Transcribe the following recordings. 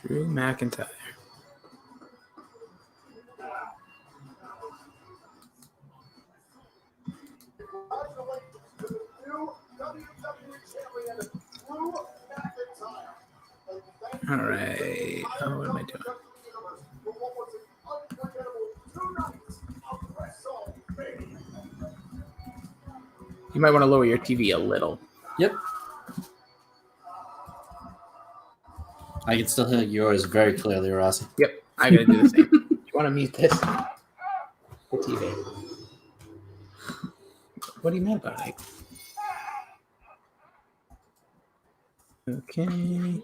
Drew McIntyre. All right. Oh, what am I doing? You might want to lower your TV a little. Yep. I can still hear yours very clearly, Rossi. Yep. I got to do the same. You want to mute this? The TV. What are you mad about, Ike? Okay.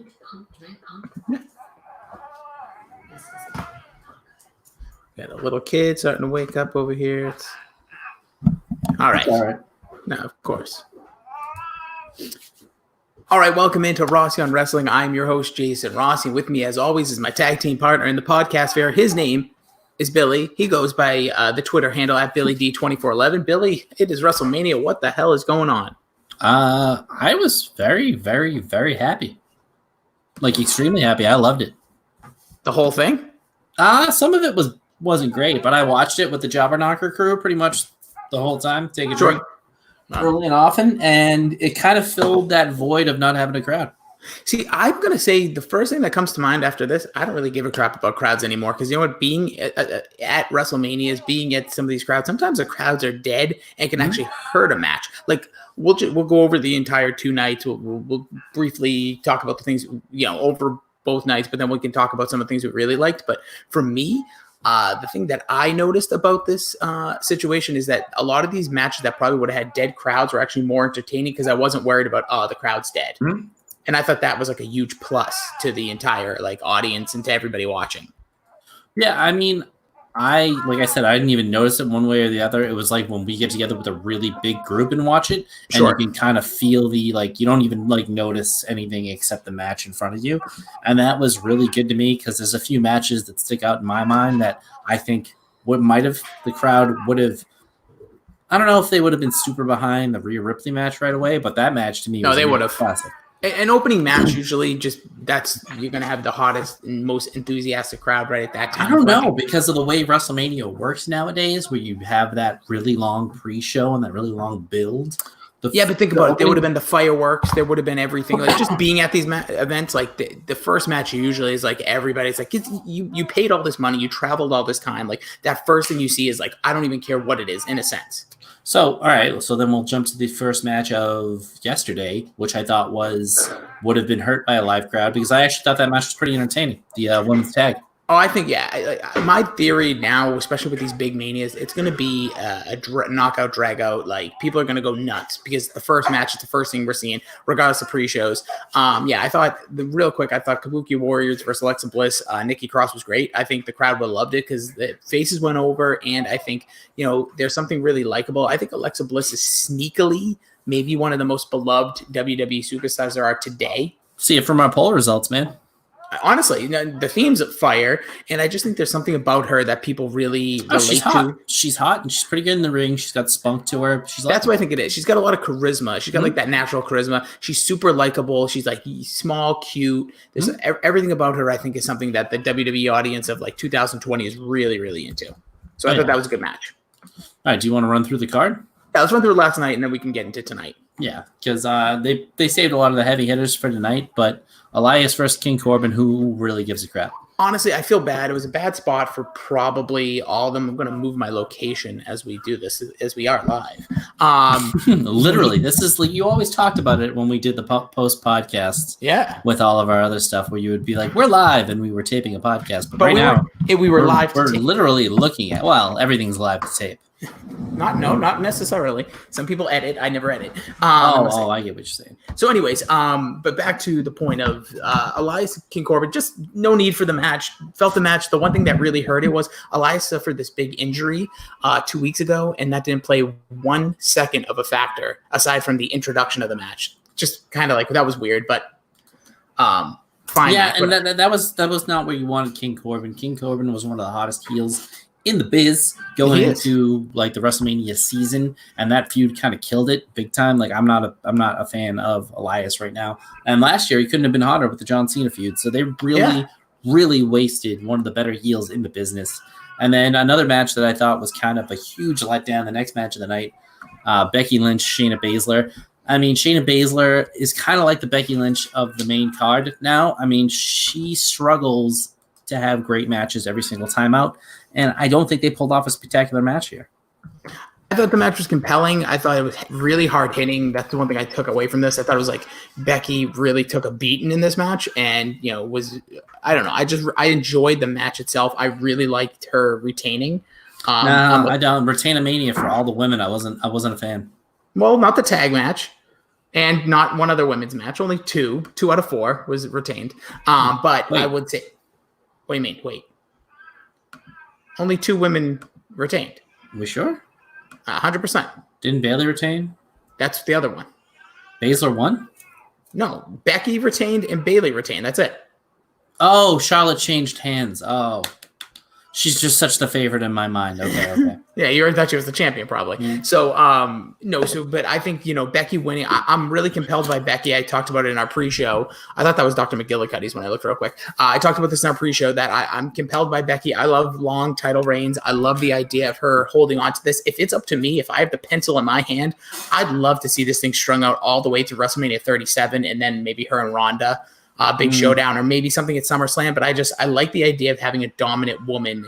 Got a little kid starting to wake up over here. All right. All right. No, of course. All right, welcome into Rossi on Wrestling. I'm your host, Jason Rossi. With me, as always, is my tag team partner in the podcast fair. His name is Billy. He goes by the Twitter handle at BillyD2411. Billy, it is WrestleMania. What the hell is going on? I was very, very, very happy. Like, extremely happy. I loved it. The whole thing? Some of it wasn't great, but I watched it with the Jobber Knocker crew pretty much the whole time. Take a drink early and often, and it kind of filled that void of not having a crowd. See, I'm going to say the first thing that comes to mind after this, I don't really give a crap about crowds anymore because you know what? Being at WrestleMania is being at some of these crowds. Sometimes the crowds are dead and can actually hurt a match. Like, we'll go over the entire 2 nights. We'll briefly talk about the things, over both nights, but then we can talk about some of the things we really liked. But for me, the thing that I noticed about this situation is that a lot of these matches that probably would have had dead crowds were actually more entertaining because I wasn't worried about, the crowd's dead. Mm-hmm. And I thought that was like a huge plus to the entire audience and to everybody watching. Yeah, I mean, like I said, I didn't even notice it one way or the other. It was like when we get together with a really big group and watch it, and you can kind of feel the, you don't even notice anything except the match in front of you. And that was really good to me because there's a few matches that stick out in my mind that I think the crowd would have, I don't know if they would have been super behind the Rhea Ripley match right away, but that match to me was they would have. Classic. An opening match usually you're going to have the hottest and most enthusiastic crowd right at that time. I don't know because of the way WrestleMania works nowadays where you have that really long pre-show and that really long build. But think about it. There would have been the fireworks. There would have been everything. Just being at these events, the first match usually is everybody's you paid all this money. You traveled all this time. That first thing you see is I don't even care what it is in a sense. So, all right. So then we'll jump to the first match of yesterday, which I thought would have been hurt by a live crowd because I actually thought that match was pretty entertaining. The women's tag. Oh, I think, my theory now, especially with these big manias, it's going to be a knockout, drag out. People are going to go nuts because the first match is the first thing we're seeing, regardless of pre-shows. I thought, real quick, Kabuki Warriors versus Alexa Bliss, Nikki Cross was great. I think the crowd would have loved it because the faces went over, and I think, there's something really likable. I think Alexa Bliss is sneakily maybe one of the most beloved WWE superstars there are today. See it from our poll results, man. Honestly, the theme's of fire, and I just think there's something about her that people really relate to. She's hot, and she's pretty good in the ring. She's got spunk to her. That's what I think it is. She's got a lot of charisma. She's got that natural charisma. She's super likable. She's small, cute. There's everything about her. I think is something that the WWE audience of 2020 is really, really into. So I thought that was a good match. All right, do you want to run through the card? Yeah, let's run through it last night, and then we can get into tonight. Yeah, because they saved a lot of the heavy hitters for tonight, but Elias versus King Corbin, who really gives a crap? Honestly, I feel bad. It was a bad spot for probably all of them. I'm going to move my location as we do this, as we are live. Literally, this is you always talked about it when we did the post podcasts. Yeah, with all of our other stuff, where you would be like, "We're live," and we were taping a podcast. But right now, we were live. We're literally looking at. Well, everything's live to tape. Not necessarily. Some people edit. I never edit. I get what you're saying. So anyways, but back to the point of Elias King Corbin, just no need for the match. Felt the match. The one thing that really hurt it was Elias suffered this big injury 2 weeks ago, and that didn't play 1 second of a factor aside from the introduction of the match. Just kind of that was weird, but fine. Yeah, and that was not where you wanted King Corbin. King Corbin was one of the hottest heels in the biz going into the WrestleMania season, and that feud kind of killed it big time. I'm not a fan of Elias right now. And last year he couldn't have been hotter with the John Cena feud. So they really, really wasted one of the better heels in the business. And then another match that I thought was kind of a huge letdown, the next match of the night, Becky Lynch, Shayna Baszler. I mean, Shayna Baszler is kind of like the Becky Lynch of the main card now. I mean, she struggles to have great matches every single time out, and I don't think they pulled off a spectacular match here. I thought the match was compelling. I thought it was really hard hitting. That's the one thing I took away from this. I thought it was like Becky really took a beating in this match, and I don't know. I enjoyed the match itself. I really liked her retaining. I don't. Retain-a-Mania for all the women. I wasn't a fan. Well, not the tag match, and not one other women's match. Only 2 out of 4 was retained. But Wait. I would say, what do you mean? Wait, only 2 women retained. We sure? 100%. Didn't Bayley retain? That's the other one. Baszler won? No, Becky retained and Bayley retained. That's it. Oh, Charlotte changed hands. Oh, she's just such the favorite in my mind. Okay. Yeah, you already thought she was the champion, probably. Mm. So, but I think, Becky winning, I'm really compelled by Becky. I talked about it in our pre-show. I thought that was Dr. McGillicuddy's when I looked real quick. I talked about this in our pre-show that I'm compelled by Becky. I love long title reigns. I love the idea of her holding on to this. If it's up to me, if I have the pencil in my hand, I'd love to see this thing strung out all the way through WrestleMania 37 and then maybe her and Ronda, big showdown, or maybe something at SummerSlam. But I like the idea of having a dominant woman.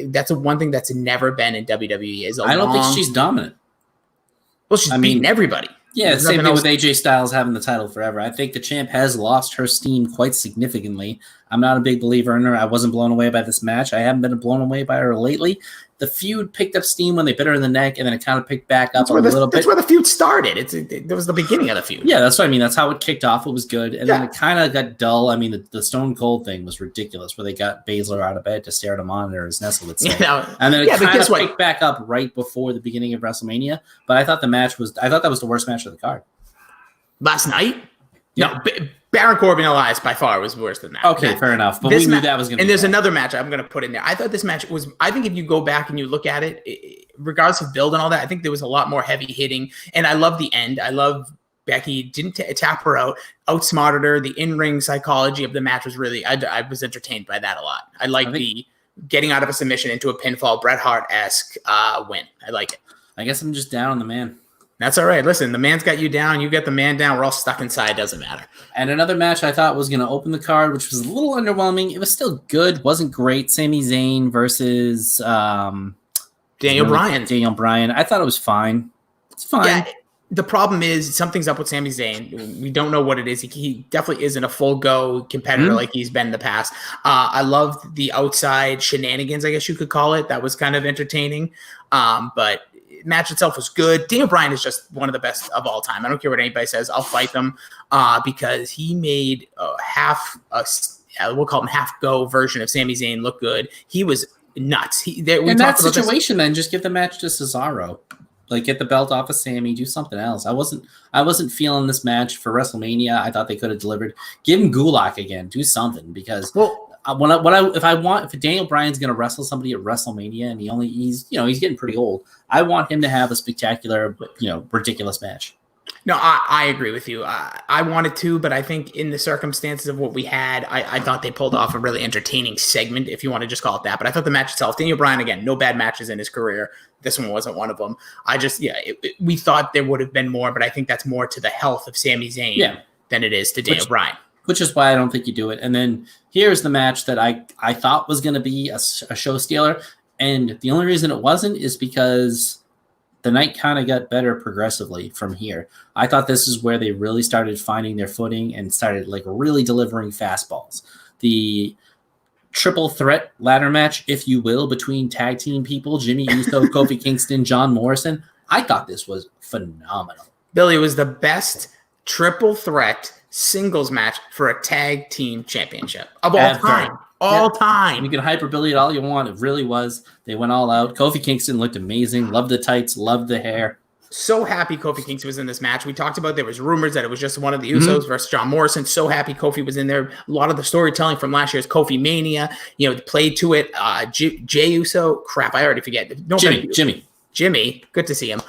That's one thing that's never been in WWE. I don't think she's dominant. Well, she's beaten everybody. Yeah, same thing with AJ Styles having the title forever. I think the champ has lost her steam quite significantly. I'm not a big believer in her. I wasn't blown away by this match. I haven't been blown away by her lately. The feud picked up steam when they bit her in the neck, and then it kind of picked back up a little bit. That's where the feud started. It was the beginning of the feud. Yeah, that's what I mean. That's how it kicked off. It was good. And then it kind of got dull. I mean, the Stone Cold thing was ridiculous, where they got Baszler out of bed to stare at a monitor, as Nessa would say. And then it kind of picked back up right before the beginning of WrestleMania. But I thought that was the worst match of the card. Last night? Yeah. No, Baron Corbin Elias by far was worse than that. Okay, fair enough. But we knew that was going to be. And there's another match I'm going to put in there. I thought this match was, I think if you go back and you look at it, regardless of build and all that, I think there was a lot more heavy hitting. And I love the end. I love Becky didn't tap her out, outsmarted her. The in-ring psychology of the match was really, I was entertained by that a lot. I like the getting out of a submission into a pinfall, Bret Hart-esque win. I like it. I guess I'm just down on the man. That's all right. Listen, the man's got you down. You get the man down. We're all stuck inside. Doesn't matter. And another match I thought was going to open the card, which was a little underwhelming. It was still good. Wasn't great. Sami Zayn versus Daniel Bryan. Daniel Bryan. I thought it was fine. It's fine. Yeah, the problem is something's up with Sami Zayn. We don't know what it is. He definitely isn't a full-go competitor like he's been in the past. I loved the outside shenanigans, I guess you could call it. That was kind of entertaining. But match itself was good. Daniel Bryan is just one of the best of all time. I don't care what anybody says. I'll fight them because he made we'll call him half-go version of Sami Zayn look good. He was nuts. In that situation, then just give the match to Cesaro. Like, get the belt off of Sammy, do something else. I wasn't feeling this match for WrestleMania. I thought they could have delivered. Give him Gulak again. Do something, because if Daniel Bryan's going to wrestle somebody at WrestleMania and he's getting pretty old, I want him to have a spectacular, ridiculous match. No, I agree with you. I wanted to, but I think in the circumstances of what we had, I thought they pulled off a really entertaining segment, if you want to just call it that. But I thought the match itself, Daniel Bryan, again, no bad matches in his career. This one wasn't one of them. We thought there would have been more, but I think that's more to the health of Sami Zayn than it is to Daniel Bryan. Which is why I don't think you do it. And then here's the match that I thought was going to be a show stealer. And the only reason it wasn't is because the night kind of got better progressively from here. I thought this is where they really started finding their footing and started really delivering fastballs. The triple threat ladder match, if you will, between tag team people, Jimmy Uso, Kofi Kingston, John Morrison. I thought this was phenomenal. Billy, was the best triple threat singles match for a tag team championship of all time. All time. You can hyperbole it all you want. It really was. They went all out. Kofi Kingston looked amazing. Loved the tights. Loved the hair. So happy Kofi Kingston was in this match. We talked about there was rumors that it was just one of the Usos versus John Morrison. So happy Kofi was in there. A lot of the storytelling from last year's Kofi Mania, played to it. Jay Uso. Crap, I already forget. Jimmy, good to see him.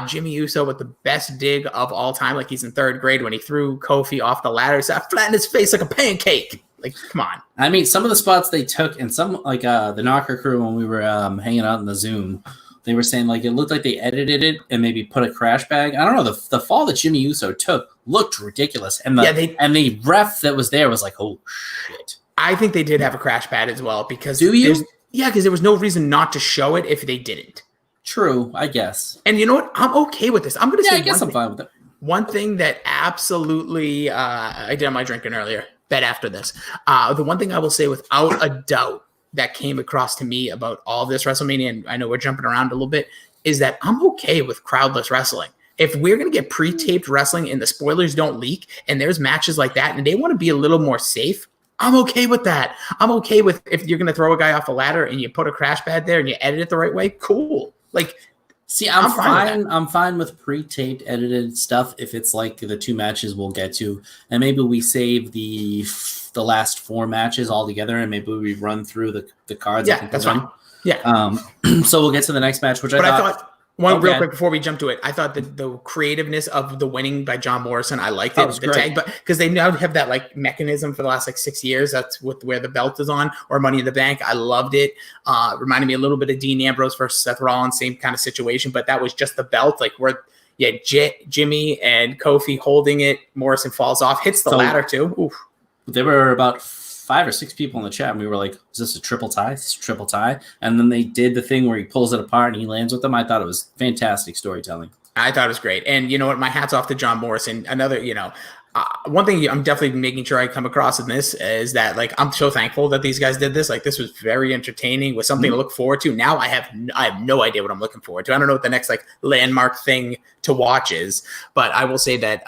Jimmy Uso with the best dig of all time, like he's in third grade when he threw Kofi off the ladder. So I flattened his face like a pancake. Like, come on. I mean, some of the spots they took, and some like the Knocker crew when we were hanging out in the Zoom, they were saying like it looked like they edited it and maybe put a crash bag. I don't know. The fall that Jimmy Uso took looked ridiculous, and the ref that was there was like, oh shit. I think they did have a crash pad as well because because there was no reason not to show it if they didn't. True, I guess. And you know what? I'm okay with this. I'm going to say I guess I'm fine with it. One thing that absolutely I did my drinking earlier. Bet after this. The one thing I will say without a doubt that came across to me about all this WrestleMania, and I know we're jumping around a little bit, is that I'm okay with crowdless wrestling. If we're going to get pre-taped wrestling and the spoilers don't leak and there's matches like that and they want to be a little more safe, I'm okay with that. I'm okay with if you're going to throw a guy off a ladder and you put a crash pad there and you edit it the right way, cool. Like, see, I'm fine. I'm fine with pre-taped, edited stuff if it's like the 2 matches we'll get to, and maybe we save the last 4 matches all together, and maybe we run through the cards. Yeah, that's fine. Yeah. So we'll get to the next match, which I thought real quick before we jump to it, I thought that the creativeness of the winning by John Morrison, I liked it. Was great. Tag, but because they now have that like mechanism for the last like 6 years, that's where the belt is on, or Money in the Bank. I loved it. Reminded me a little bit of Dean Ambrose versus Seth Rollins, same kind of situation, but that was just the belt, like where Jimmy and Kofi holding it. Morrison falls off, hits the ladder too. Oof. There were about 5 or 6 people in the chat, and we were like, is this a triple tie? Is this a triple tie? And then they did the thing where he pulls it apart and he lands with them. I thought it was fantastic storytelling. I thought it was great. And you know what? My hat's off to John Morrison. Another, one thing I'm definitely making sure I come across in this is that, like, I'm so thankful that these guys did this. Like, this was very entertaining with something to look forward to. Now I have no idea what I'm looking forward to. I don't know what the next, like, landmark thing to watch is. But I will say that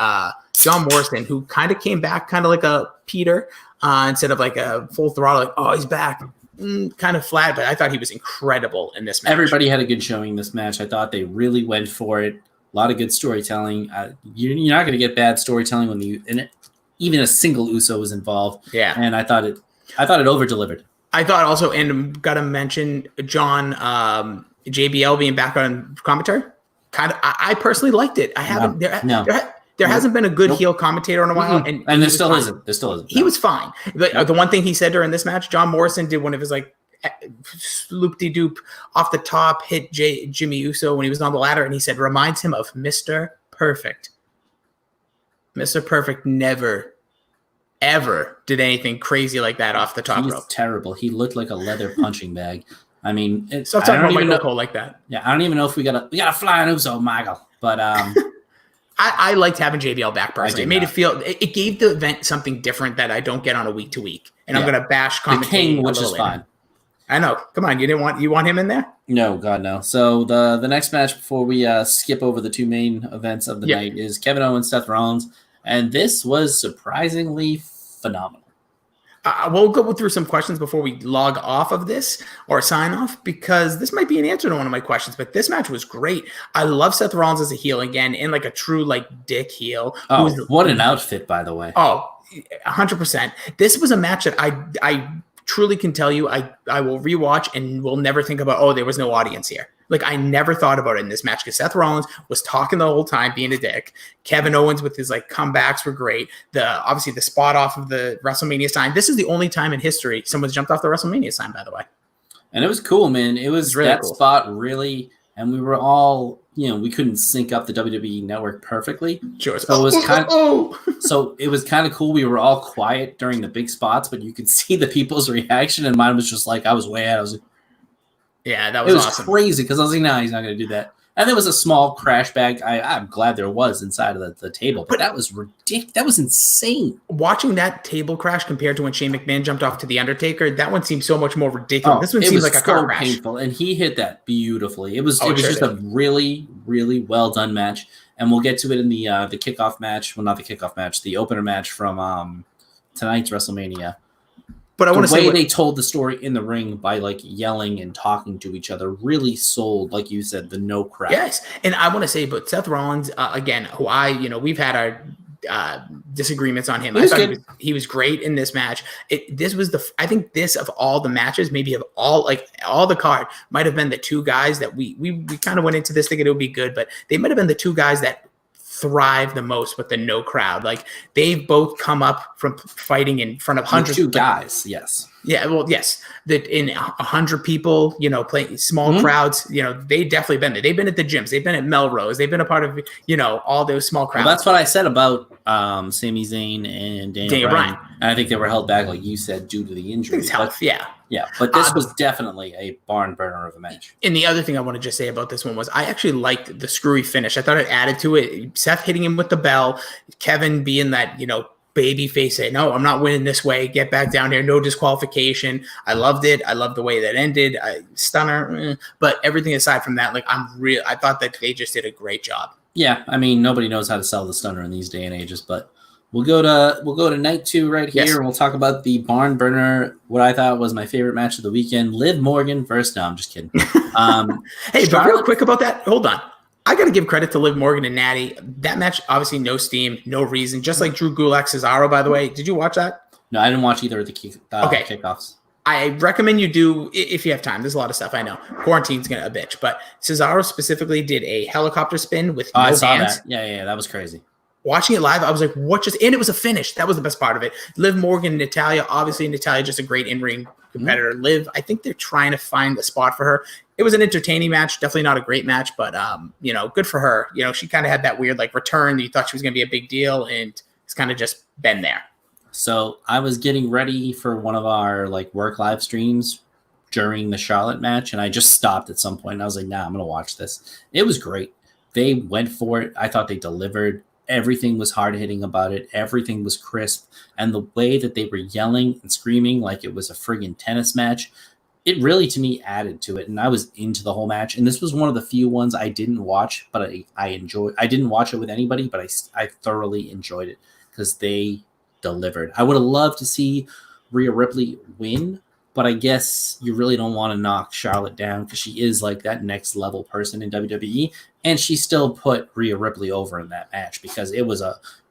John Morrison, who kind of came back kind of like a Peter, instead of like a full throttle, like, oh, he's back, kind of flat, but I thought he was incredible in this match. Everybody had a good showing in this match. I thought they really went for it. A lot of good storytelling. You're not going to get bad storytelling when even a single Uso was involved. Yeah, and I thought it over delivered. I thought also, and got to mention John JBL being back on commentary. Kind of, I personally liked it. I haven't. There hasn't been a good heel commentator in a while, and there still isn't. There still isn't. He was fine. The one thing he said during this match, John Morrison did one of his like loop-de-doop off the top, hit Jimmy Uso when he was on the ladder, and he said reminds him of Mr. Perfect. Mr. Perfect never, ever did anything crazy like that off the top rope. Terrible. He looked like a leather punching bag. I mean, so I don't even know like that. Yeah, I don't even know if we got a flying Uso, Michael, but I liked having JBL back personally. It made it gave the event something different that I don't get on a week to week. And I'm going to bash commentating. The King, which is fine. I know. Come on, you want him in there? No, God no. So the next match before we skip over the 2 main events of the night is Kevin Owens, Seth Rollins, and this was surprisingly phenomenal. We'll go through some questions before we log off of this or sign off, because this might be an answer to one of my questions, but this match was great. I love Seth Rollins as a heel again, and like a true like dick heel. Oh, what an outfit, by the way. Oh, 100%. This was a match that I truly can tell you I will rewatch and will never think about, oh, there was no audience here. Like, I never thought about it in this match because Seth Rollins was talking the whole time, being a dick. Kevin Owens with his like comebacks were great. Obviously the spot off of the WrestleMania sign. This is the only time in history someone's jumped off the WrestleMania sign, by the way. And it was cool, man. It was really that cool spot, really. And we were all, we couldn't sync up the WWE network perfectly. Sure. So it was kind of cool. We were all quiet during the big spots, but you could see the people's reaction. And mine was just like, I was way out. I was like, yeah, that was awesome. It was crazy because I was like, no, he's not going to do that. And there was a small crash bag. I'm glad there was inside of the table, but that was ridiculous. That was insane. Watching that table crash compared to when Shane McMahon jumped off to The Undertaker, that one seems so much more ridiculous. This one seems like a car crash. Painful, and he hit that beautifully. It was just a really, really well done match, and we'll get to it in the kickoff match. Well, not the kickoff match, the opener match from tonight's WrestleMania. But I want to say the way they told the story in the ring by like yelling and talking to each other really sold, like you said, the no crap. Yes, and I want to say, but Seth Rollins again, who we've had our disagreements on him. I thought he was great in this match. I think this of all the matches, maybe of all the card, might have been the 2 guys that we kind of went into this thinking it would be good, but they might have been the 2 guys that thrive the most with the no crowd. Like they've both come up from fighting in front of hundreds of guys. Yes. Yeah, well, yes. That in 100 people, playing small crowds, they definitely been there. They've been at the gyms. They've been at Melrose. They've been a part of, all those small crowds. Well, that's what I said about Sami Zayn and Daniel Bryan. And I think they were held back, like you said, due to the injury. Health, yeah. Yeah, but this was definitely a barn burner of a match. And the other thing I want to just say about this one was I actually liked the screwy finish. I thought it added to it. Seth hitting him with the bell, Kevin being that, baby face saying, no, I'm not winning this way. Get back down here. No disqualification. I loved it. I loved the way that ended. Stunner. But everything aside from that, I thought that they just did a great job. Yeah. I mean, nobody knows how to sell the stunner in these day and ages, but we'll go to night 2 right here. Yes. And we'll talk about the barn burner. What I thought was my favorite match of the weekend, Liv Morgan versus, no, I'm just kidding. Hey, but real quick about that. Hold on. I got to give credit to Liv Morgan and Natty. That match, obviously, no steam, no reason. Just like Drew Gulak, Cesaro, by the way. Did you watch that? No, I didn't watch either of the kickoffs. I recommend you do, if you have time. There's a lot of stuff, I know. Quarantine's going to a bitch. But Cesaro specifically did a helicopter spin with no I saw hands. That. Yeah, that was crazy. Watching it live, I was like, what just – and it was a finish. That was the best part of it. Liv Morgan, Natalya, obviously Natalya just a great in-ring competitor. Liv, I think they're trying to find a spot for her. It was an entertaining match, definitely not a great match, but good for her. She kind of had that weird return. You thought she was going to be a big deal, and it's kind of just been there. So I was getting ready for one of our work live streams during the Charlotte match, and I just stopped at some point. And I was like, nah, I'm going to watch this. It was great. They went for it. I thought they delivered. Everything was hard hitting about it. Everything was crisp, and the way that they were yelling and screaming like it was a friggin' tennis match. It really, to me, added to it, and I was into the whole match. And this was one of the few ones I didn't watch, but I enjoyed. I didn't watch it with anybody, but I thoroughly enjoyed it because they delivered. I would have loved to see Rhea Ripley win, but I guess you really don't want to knock Charlotte down because she is that next level person in WWE, and she still put Rhea Ripley over in that match because I think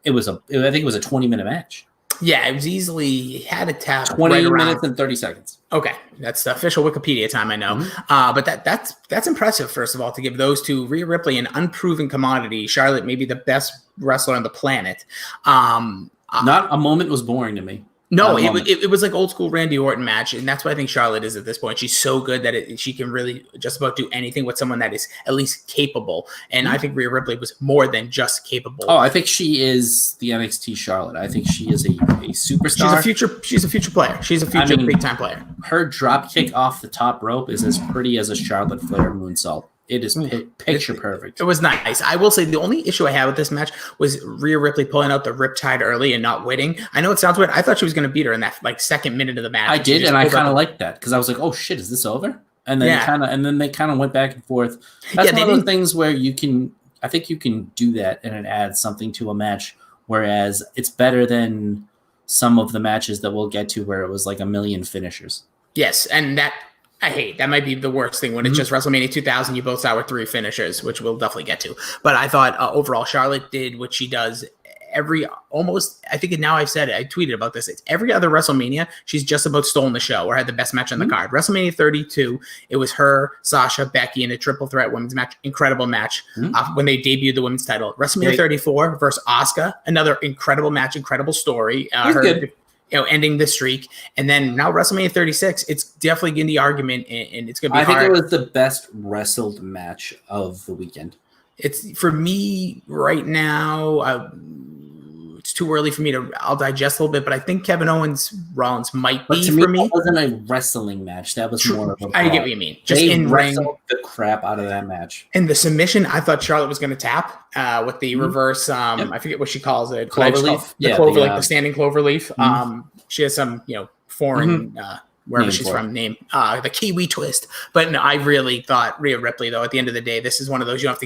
it was a 20-minute match. Yeah, it was easily had a tap 20 minutes and 30 seconds. Okay, that's the official Wikipedia time, I know. Mm-hmm. But that's impressive, first of all, to give those two, Rhea Ripley, an unproven commodity, Charlotte, maybe the best wrestler on the planet. Not a moment was boring to me. No, it was like old school Randy Orton match, and that's what I think Charlotte is at this point. She's so good that she can really just about do anything with someone that is at least capable. And I think Rhea Ripley was more than just capable. Oh, I think she is the NXT Charlotte. I think she is a superstar. She's a future player. She's a future big time player. Her drop kick off the top rope is as pretty as a Charlotte Flair moonsault. It is picture perfect. It was nice. I will say the only issue I had with this match was Rhea Ripley pulling out the Riptide early and not waiting. I know it sounds weird. I thought she was going to beat her in that second minute of the match. I did, and I kind of liked that because I was like, "Oh shit, is this over?" And then they kind of went back and forth. That's one of those things where I think you can do that, and it adds something to a match. Whereas it's better than some of the matches that we'll get to where it was a million finishers. Yes, and that. I hate that might be the worst thing when it's just WrestleMania 2000. You both saw with 3 finishers, which we'll definitely get to. But I thought overall, Charlotte did what she does I think now I've said it. I tweeted about this. It's every other WrestleMania. She's just about stolen the show or had the best match on the card. WrestleMania 32, it was her, Sasha, Becky in a triple threat women's match. Incredible match when they debuted the women's title. WrestleMania 34 versus Asuka, another incredible match, incredible story. Good. Ending the streak. And then now WrestleMania 36, it's definitely in the argument, and it's going to be hard. I think it was the best wrestled match of the weekend. It's, for me, right now, it's too early for me I'll digest a little bit, but I think Kevin Owens-Rollins might be for me. That wasn't a wrestling match. That was more of a I get what you mean. Just in ring. The crap out of that match. And the submission, I thought Charlotte was going to tap with the reverse. I forget what she calls it. Cloverleaf. The standing cloverleaf. She has some, foreign wherever she's from, the Kiwi twist. But no, I really thought Rhea Ripley, though, at the end of the day, this is one of those you have to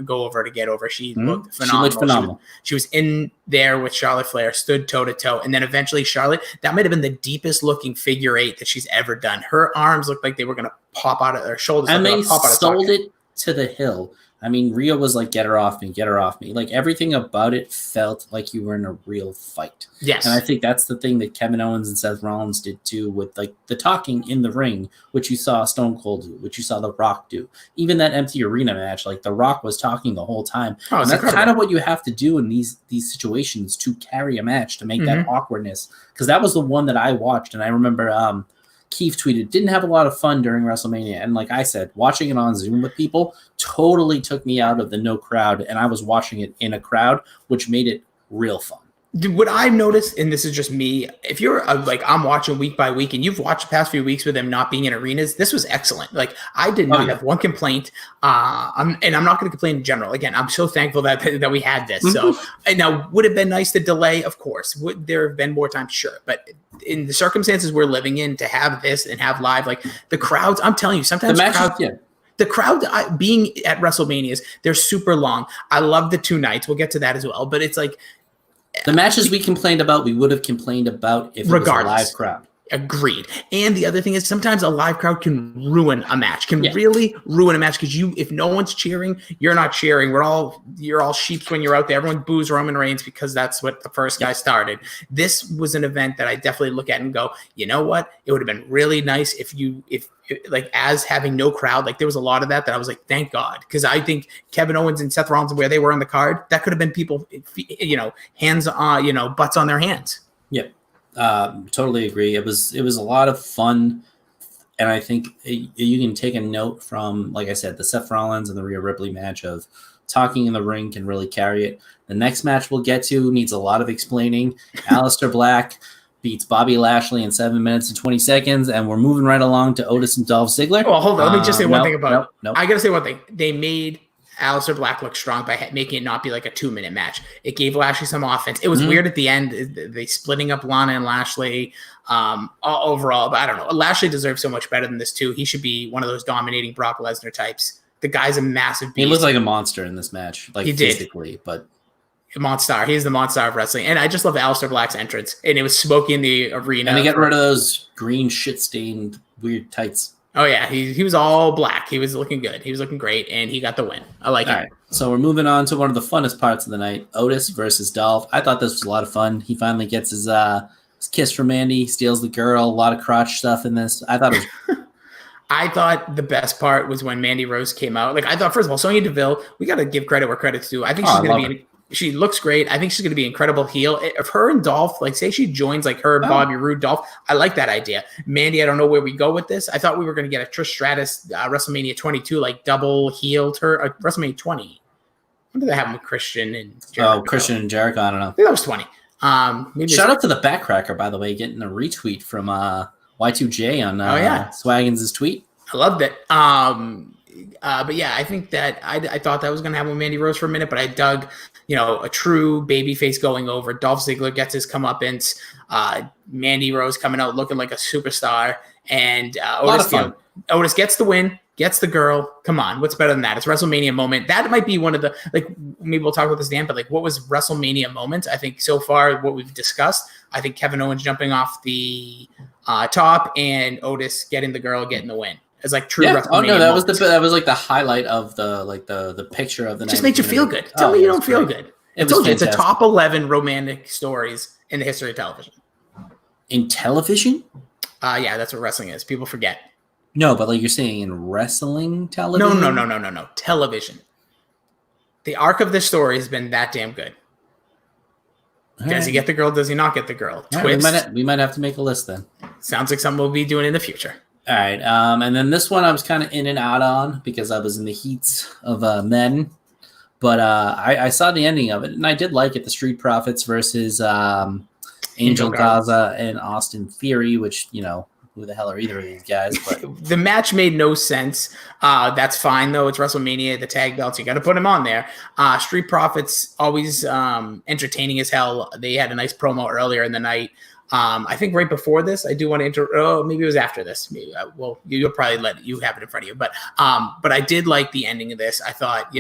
go over to get over. She looked phenomenal. She looked phenomenal. She was in there with Charlotte Flair, stood toe-to-toe. And then eventually Charlotte, that might have been the deepest looking figure 8 that she's ever done. Her arms looked like they were going to pop out of her shoulders. And they sold it to the hill. I mean, Rhea was like, get her off me, get her off me. Like everything about it felt like you were in a real fight. Yes. And I think that's the thing that Kevin Owens and Seth Rollins did too, with like the talking in the ring, which you saw Stone Cold do, which you saw The Rock do. Even that empty arena match, like The Rock was talking the whole time. Oh, and that's kind of what you have to do in these situations to carry a match, to make that awkwardness. Because that was the one that I watched, and I remember Keith tweeted, didn't have a lot of fun during WrestleMania. And like I said, watching it on Zoom with people totally took me out of the no crowd, and I was watching it in a crowd, which made it real fun. What I've noticed, and this is just me, if you're like, I'm watching week by week and you've watched the past few weeks with them not being in arenas, this was excellent. Like I did not have one complaint. I'm not going to complain in general. Again, I'm so thankful that we had this. So now, would it have been nice to delay? Of course. Would there have been more time? Sure. But in the circumstances we're living in, to have this and have live, like the crowds, I'm telling you, sometimes the crowd being at WrestleManias, they're super long. I love the 2 nights. We'll get to that as well. But it's like, the matches we complained about, we would have complained about if it was a live crowd. Agreed. And the other thing is sometimes a live crowd can ruin a match, really ruin a match, because if no one's cheering, you're not cheering. You're all sheeps when you're out there. Everyone boos Roman Reigns because that's what the first guy started. This was an event that I definitely look at and go, you know what? It would have been really nice if like as having no crowd, like there was a lot of that I was like, thank God. Because I think Kevin Owens and Seth Rollins, where they were on the card, that could have been people, hands on, butts on their hands. Yep. Totally agree. It was a lot of fun. And I think you can take a note from, like I said, the Seth Rollins and the Rhea Ripley match of talking in the ring can really carry it. The next match we'll get to needs a lot of explaining. Aleister Black beats Bobby Lashley in 7 minutes and 20 seconds, and we're moving right along to Otis and Dolph Ziggler. Well, hold on. Let me just say one thing about it. I got to say one thing. They made Aleister Black look strong by making it not be like a 2-minute match. It gave Lashley some offense. It was weird at the end, they splitting up Lana and Lashley overall, but I don't know. Lashley deserves so much better than this too. He should be one of those dominating Brock Lesnar types. The guy's a massive beast. He looked like a monster in this match, like physically, but monster. He's the monster of wrestling. And I just love Aleister Black's entrance. And it was smoky in the arena. And they get rid of those green shit-stained weird tights. Oh, yeah. He was all black. He was looking good. He was looking great. And he got the win. I like it. All right. So we're moving on to one of the funnest parts of the night. Otis versus Dolph. I thought this was a lot of fun. He finally gets his kiss from Mandy, steals the girl. A lot of crotch stuff in this. I thought it was... I thought the best part was when Mandy Rose came out. Like, I thought, first of all, Sonya Deville, we got to give credit where credit's due. I think she's going to be... She looks great. I think she's going to be an incredible heel. If her and Dolph, like, say she joins like her, Bobby Roode, Dolph, I like that idea. Mandy, I don't know where we go with this. I thought we were going to get a Trish Stratus WrestleMania 22, like double heeled her. WrestleMania 20. When did that happen with Christian and Jericho? Christian and Jericho. I don't know. I think that was 20. Shout out to the Backcracker, by the way, getting a retweet from Y2J on Swaggins' tweet. I loved it. But yeah, I think that I thought that was going to happen with Mandy Rose for a minute, but I dug, a true babyface going over. Dolph Ziggler gets his comeuppance. Mandy Rose coming out looking like a superstar, and Otis gets the win, gets the girl. Come on, what's better than that? It's WrestleMania moment. That might be one of the, like, maybe we'll talk about this, Dan, but like, what was WrestleMania moment? I think so far what we've discussed. I think Kevin Owens jumping off the top and Otis getting the girl, getting the win. It's like true WrestleMania. Oh no, that was like the highlight of the picture of the night. Just made you feel good. Tell me you don't feel good. It's a top 11 romantic stories in the history of television. In television? Yeah, that's what wrestling is. People forget. No, but like you're saying in wrestling television? No. Television. The arc of this story has been that damn good. Does he get the girl? Does he not get the girl? Twist. Right, we might have to make a list then. Sounds like something we'll be doing in the future. All right, and then this one I was kind of in and out on because I was in the heat of Madden, but I saw the ending of it, and I did like it, the Street Profits versus Angel Gaza and Austin Theory, which, who the hell are either of these guys? But the match made no sense. That's fine, though. It's WrestleMania, the tag belts. You got to put them on there. Street Profits, always entertaining as hell. They had a nice promo earlier in the night. I think right before this, I do want to maybe it was after this. Maybe you'll probably you have it in front of you. But I did like the ending of this. I thought,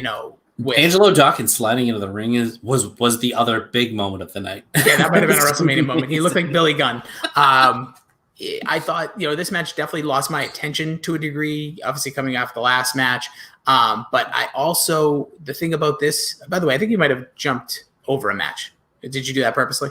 with Angelo Dawkins sliding into the ring was the other big moment of the night. Yeah, that might have been a WrestleMania moment. He looked like Billy Gunn. I thought, this match definitely lost my attention to a degree, obviously coming off the last match. But I also, the thing about this, by the way, I think you might have jumped over a match. Did you do that purposely?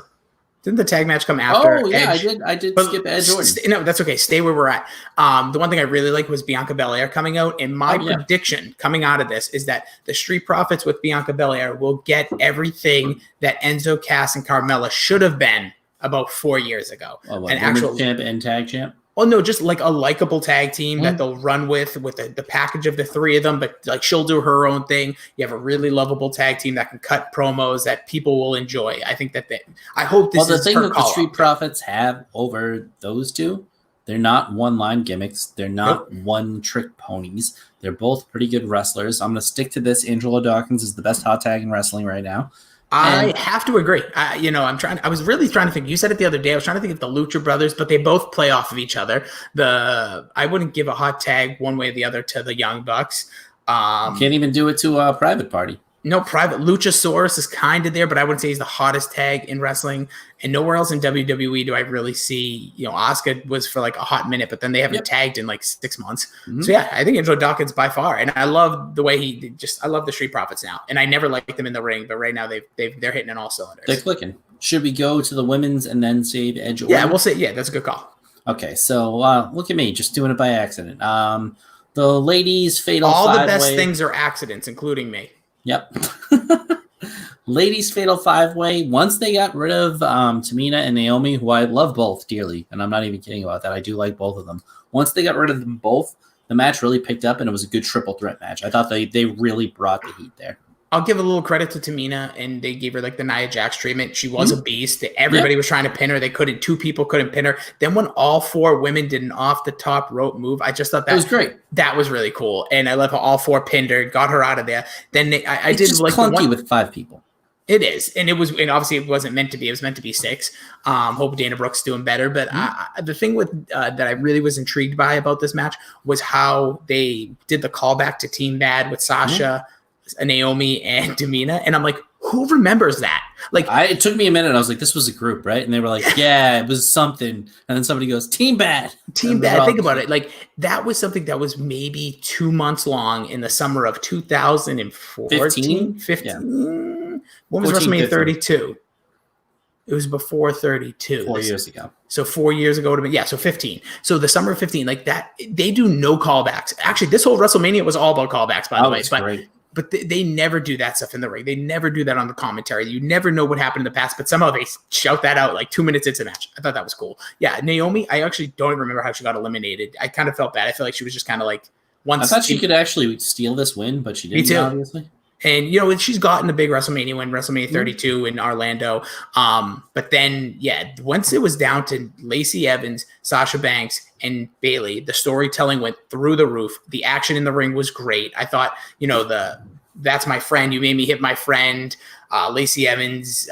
Didn't the tag match come after? Oh, yeah, Edge? I did skip Edge Orton. No, that's okay. Stay where we're at. The one thing I really liked was Bianca Belair coming out. And my prediction coming out of this is that the Street Profits with Bianca Belair will get everything that Enzo, Cass, and Carmella should have been about 4 years ago. Oh, an actual champ and tag champ? Oh, no, just like a likable tag team that they'll run with the package of the three of them, but like she'll do her own thing. You have a really lovable tag team that can cut promos that people will enjoy. I think I hope this is the thing her that the Street Profits have over those two, they're not one-line gimmicks. They're not one-trick ponies. They're both pretty good wrestlers. I'm going to stick to this. Angelo Dawkins is the best hot tag in wrestling right now. I have to agree. I was really trying to think. You said it the other day. I was trying to think of the Lucha Brothers, but they both play off of each other. I wouldn't give a hot tag one way or the other to the Young Bucks. Can't even do it to a Private Party. No, Private Luchasaurus is kind of there, but I wouldn't say he's the hottest tag in wrestling. And nowhere else in WWE do I really see, Asuka was for like a hot minute, but then they haven't tagged in like 6 months. Mm-hmm. So yeah, I think Angelo Dawkins by far. And I love the way I love the Street Profits now. And I never liked them in the ring, but right now they're hitting on all cylinders. They're clicking. Should we go to the women's and then save Edge Orton? Yeah, we'll say, that's a good call. Okay, so look at me, just doing it by accident. The ladies' fatal all five-way. The best things are accidents, including me. Yep. Ladies' fatal five-way. Once they got rid of Tamina and Naomi, who I love both dearly, and I'm not even kidding about that. I do like both of them. Once they got rid of them both, the match really picked up, and it was a good triple threat match. I thought they really brought the heat there. I'll give a little credit to Tamina, and they gave her like the Nia Jax treatment. She was a beast. Everybody was trying to pin her. Two people couldn't pin her. Then when all four women did an off the top rope move, I just thought that was great. That was really cool. And I love how all four pinned her, got her out of there. Then I did just like clunky with 5 people. It is. And obviously it wasn't meant to be. It was meant to be 6. Hope Dana Brooke's doing better. But the thing with that I really was intrigued by about this match was how they did the callback to Team Bad with Sasha, Naomi, and Tamina. And I'm like, who remembers that? Like, it took me a minute. I was like, this was a group, right? And they were like, yeah, it was something. And then somebody goes, Team Bad. Team Bad. Think about it. Like, that was something that was maybe 2 months long in the summer of 2014. 15? Yeah. When was WrestleMania 32? It was before 32. 4 years ago. So 4 years ago would have been, so 15. So the summer of 15, like that, they do no callbacks. Actually, this whole WrestleMania was all about callbacks, by the way. Great. But they never do that stuff in the ring. They never do that on the commentary. You never know what happened in the past, but somehow they shout that out like 2 minutes into the match. I thought that was cool. Yeah, Naomi, I actually don't even remember how she got eliminated. I kind of felt bad. I feel like she was just kind of like once. I thought she could actually steal this win, but she didn't. Me too. Obviously. And, she's gotten a big WrestleMania win, WrestleMania 32 in Orlando. But then, once it was down to Lacey Evans, Sasha Banks, and Bayley, the storytelling went through the roof. The action in the ring was great. I thought, that's my friend. You made me hit my friend. Lacey Evans,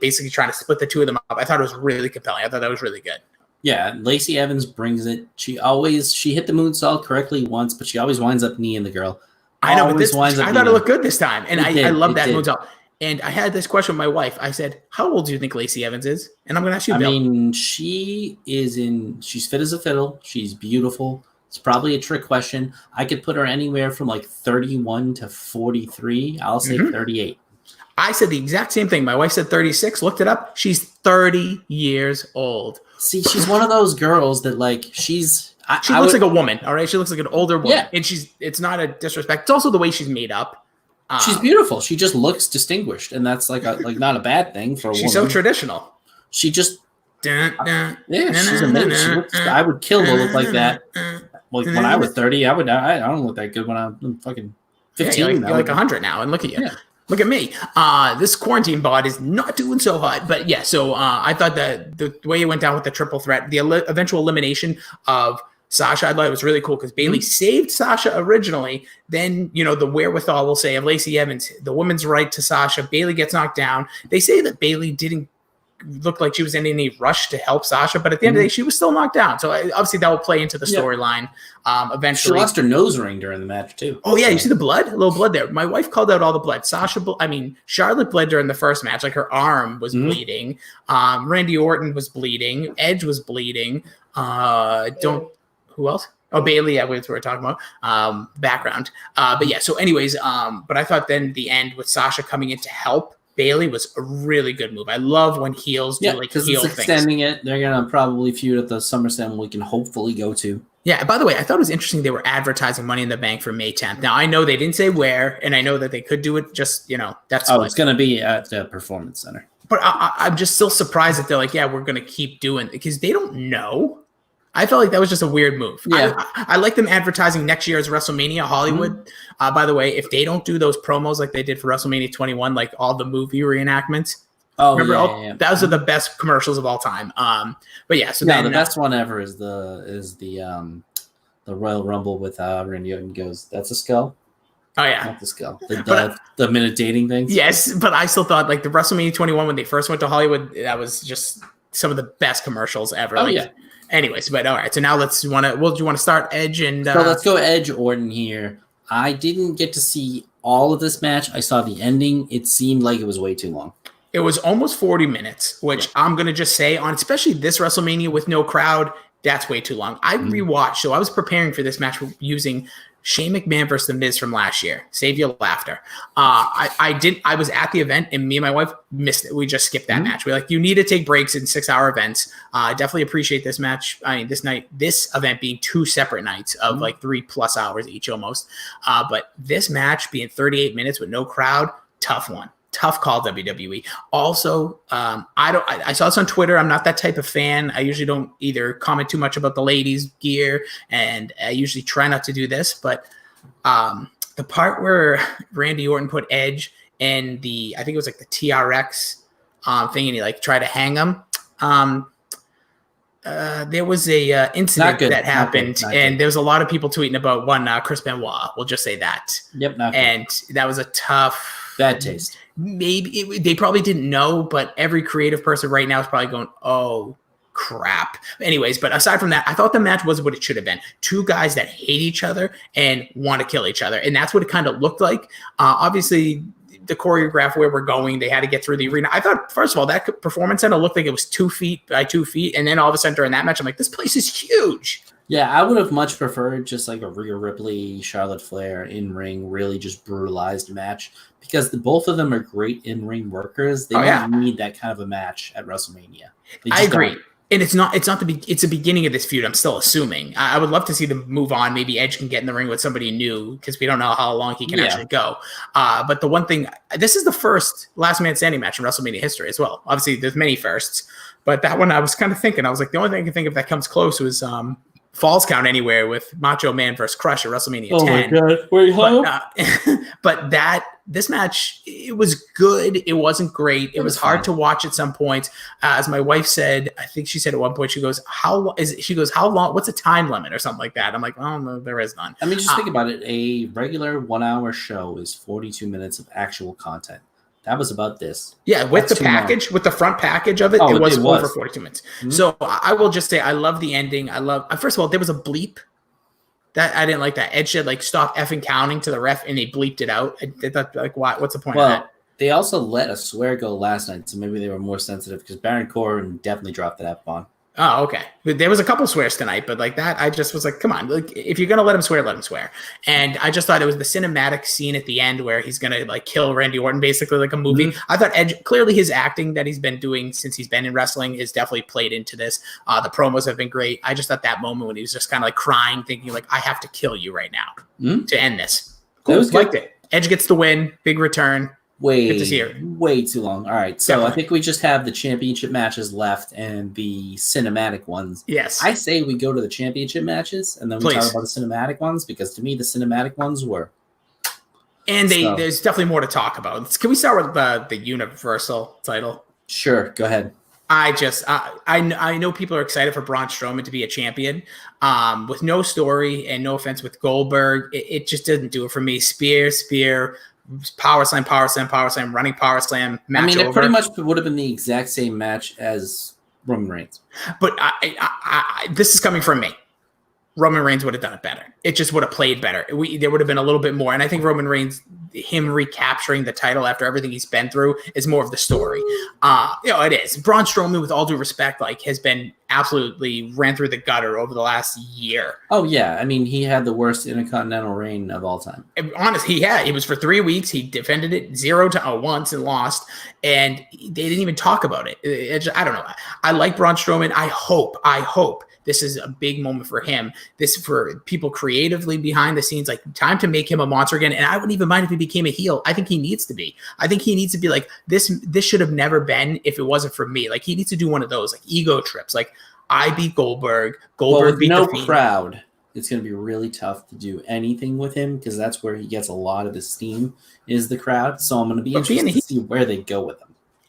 basically trying to split the two of them up. I thought it was really compelling. I thought that was really good. Yeah, Lacey Evans brings it. She hit the moonsault correctly once, but she always winds up kneeing the girl. I know, but I thought it looked good this time. And I love that moonsault. And I had this question with my wife. I said, how old do you think Lacey Evans is? And I'm going to ask you, Bill. I mean, she's fit as a fiddle. She's beautiful. It's probably a trick question. I could put her anywhere from like 31 to 43. I'll say 38. I said the exact same thing. My wife said 36. Looked it up. She's 30 years old. See, she's one of those girls that she looks like a woman, all right? She looks like an older woman. Yeah. And it's not a disrespect. It's also the way she's made up. She's beautiful. She just looks distinguished, and that's like not a bad thing for a woman. She's so traditional. She just she's amazing. I would kill to look like that. Like when I was 30, I don't look that good when I'm fucking 15. Yeah, you're like 100 now, and look at you. Yeah. Look at me. This quarantine bod is not doing so hot. But yeah, so I thought that the way it went down with the triple threat, the eventual elimination of Sasha, I thought it was really cool because Bayley saved Sasha originally. Then, the wherewithal, we'll say, of Lacey Evans, the woman's right to Sasha. Bayley gets knocked down. They say that Bayley didn't look like she was in any rush to help Sasha, but at the end of the day, she was still knocked down. So obviously that will play into the storyline eventually. She lost her nose ring during the match too. Oh yeah, you see the blood? A little blood there. My wife called out all the blood. Charlotte bled during the first match. Like her arm was bleeding. Randy Orton was bleeding. Edge was bleeding. Don't who else? Oh, Bailey. Yeah, we were talking about background. But yeah. So, anyways, but I thought then the end with Sasha coming in to help Bailey was a really good move. I love when heels do like because heel it's extending it. They're gonna probably feud at the SummerSlam we can hopefully go to. Yeah. By the way, I thought it was interesting they were advertising Money in the Bank for May 10th. Now I know they didn't say where, and I know that they could do it. Just that's it's gonna be at the Performance Center. But I'm just still surprised that they're like, yeah, we're gonna keep doing it because they don't know. I felt like that was just a weird move. Yeah. I like them advertising next year's WrestleMania Hollywood. By the way, if they don't do those promos like they did for WrestleMania 21, like all the movie reenactments. Remember, those are the best commercials of all time. But yeah, so then the best one ever is the Royal Rumble with Randy Orton goes, that's a skull. Oh yeah, not the skull. The minute dating things. Yes, but I still thought like the WrestleMania 21 when they first went to Hollywood, that was just some of the best commercials ever. Anyways, but all right. So now do you want to start Edge and? So let's go Edge Orton here. I didn't get to see all of this match. I saw the ending. It seemed like it was way too long. It was almost 40 minutes, which I'm gonna just say on especially this WrestleMania with no crowd, that's way too long. I rewatched, so I was preparing for this match using Shane McMahon versus The Miz from last year. Save your laughter. I was at the event and me and my wife missed it. We just skipped that match. We're like, you need to take breaks in 6-hour events. I definitely appreciate this match. I mean, this event being 2 separate nights of like 3+ hours each almost. But this match being 38 minutes with no crowd, tough one. Tough call, WWE. Also, I saw this on Twitter. I'm not that type of fan. I usually don't either comment too much about the ladies' gear, and I usually try not to do this. But the part where Randy Orton put Edge in I think it was like the TRX thing, and he like tried to hang him. There was a incident that happened, and there was a lot of people tweeting about Chris Benoit. We'll just say that. Yep. And that was a tough, bad taste. Maybe they probably didn't know, but every creative person right now is probably going, "Oh crap." Anyways, but aside from that, I thought the match was what it should have been. 2 guys that hate each other and want to kill each other, and that's what it kind of looked like. Obviously, the choreograph where we're going, they had to get through the arena. I thought, first of all, that Performance Center looked like it was 2 feet by 2 feet, and then all of a sudden during that match, I'm like, this place is huge. Yeah, I would have much preferred just like a Rhea Ripley, Charlotte Flair in-ring, really just brutalized match because both of them are great in-ring workers. They don't need that kind of a match at WrestleMania. I agree. Don't. And it's the beginning of this feud. I'm still assuming. I would love to see them move on. Maybe Edge can get in the ring with somebody new because we don't know how long he can actually go. But the one thing, this is the first last man standing match in WrestleMania history as well. Obviously, there's many firsts, but that one I was kind of thinking. I was like, the only thing I can think of that comes close was Falls Count Anywhere with Macho Man versus Crush at WrestleMania 10. Oh my God! Wait, huh? But this match, it was good. It wasn't great. It was hard to watch at some points. As my wife said, I think she said at one point, she goes, how long? What's a time limit or something like that? I'm like, oh, no, there is none. I mean, just think about it. A regular 1-hour show is 42 minutes of actual content. That was about this. Yeah, with the package, with the front package of it, it was over 42 minutes. Mm-hmm. So I will just say I love the ending. First of all, there was a bleep. That I didn't like that. Edge said, like, stop effing counting to the ref, and they bleeped it out. I thought, like, what's the point of that? They also let a swear go last night, so maybe they were more sensitive because Baron Corbin definitely dropped that F-bomb. Oh, okay. There was a couple swears tonight, but like that, I just was like, come on. Like, if you're going to let him swear, let him swear. And I just thought it was the cinematic scene at the end where he's going to like kill Randy Orton, basically like a movie. Mm-hmm. I thought Edge, clearly his acting that he's been doing since he's been in wrestling is definitely played into this. The promos have been great. I just thought that moment when he was just kind of like crying, thinking like, I have to kill you right now to end this. Cool. Liked it. Edge gets the win. Big return. Way too long. All right. So I think we just have the championship matches left and the cinematic ones. Yes. I say we go to the championship matches and then we talk about the cinematic ones because to me the cinematic ones were. And there's definitely more to talk about. Can we start with the Universal title? Sure. Go ahead. I know people are excited for Braun Strowman to be a champion. With no story and no offense with Goldberg, it just didn't do it for me. Spear. Power slam, running power slam, match over. I mean, it pretty much would have been the exact same match as Roman Reigns. But this is coming from me. Roman Reigns would have done it better. It just would have played better. There would have been a little bit more. And I think Roman Reigns, him recapturing the title after everything he's been through is more of the story. It is. Braun Strowman, with all due respect, like has been absolutely ran through the gutter over the last year. Oh yeah, I mean he had the worst Intercontinental reign of all time. Honestly, it was for 3 weeks. He defended it 0-0 once and lost, and they didn't even talk about it. I don't know. I like Braun Strowman. I hope this is a big moment for him. This for people creatively behind the scenes, like time to make him a monster again. And I wouldn't even mind if he became a heel. I think he needs to be. I think he needs to be like this. This should have never been if it wasn't for me. Like he needs to do one of those like ego trips. Like I beat Goldberg. Goldberg beat no the Fiend. Crowd. It's going to be really tough to do anything with him because that's where he gets a lot of his steam is the crowd. So I'm going to be interested to see where they go with him.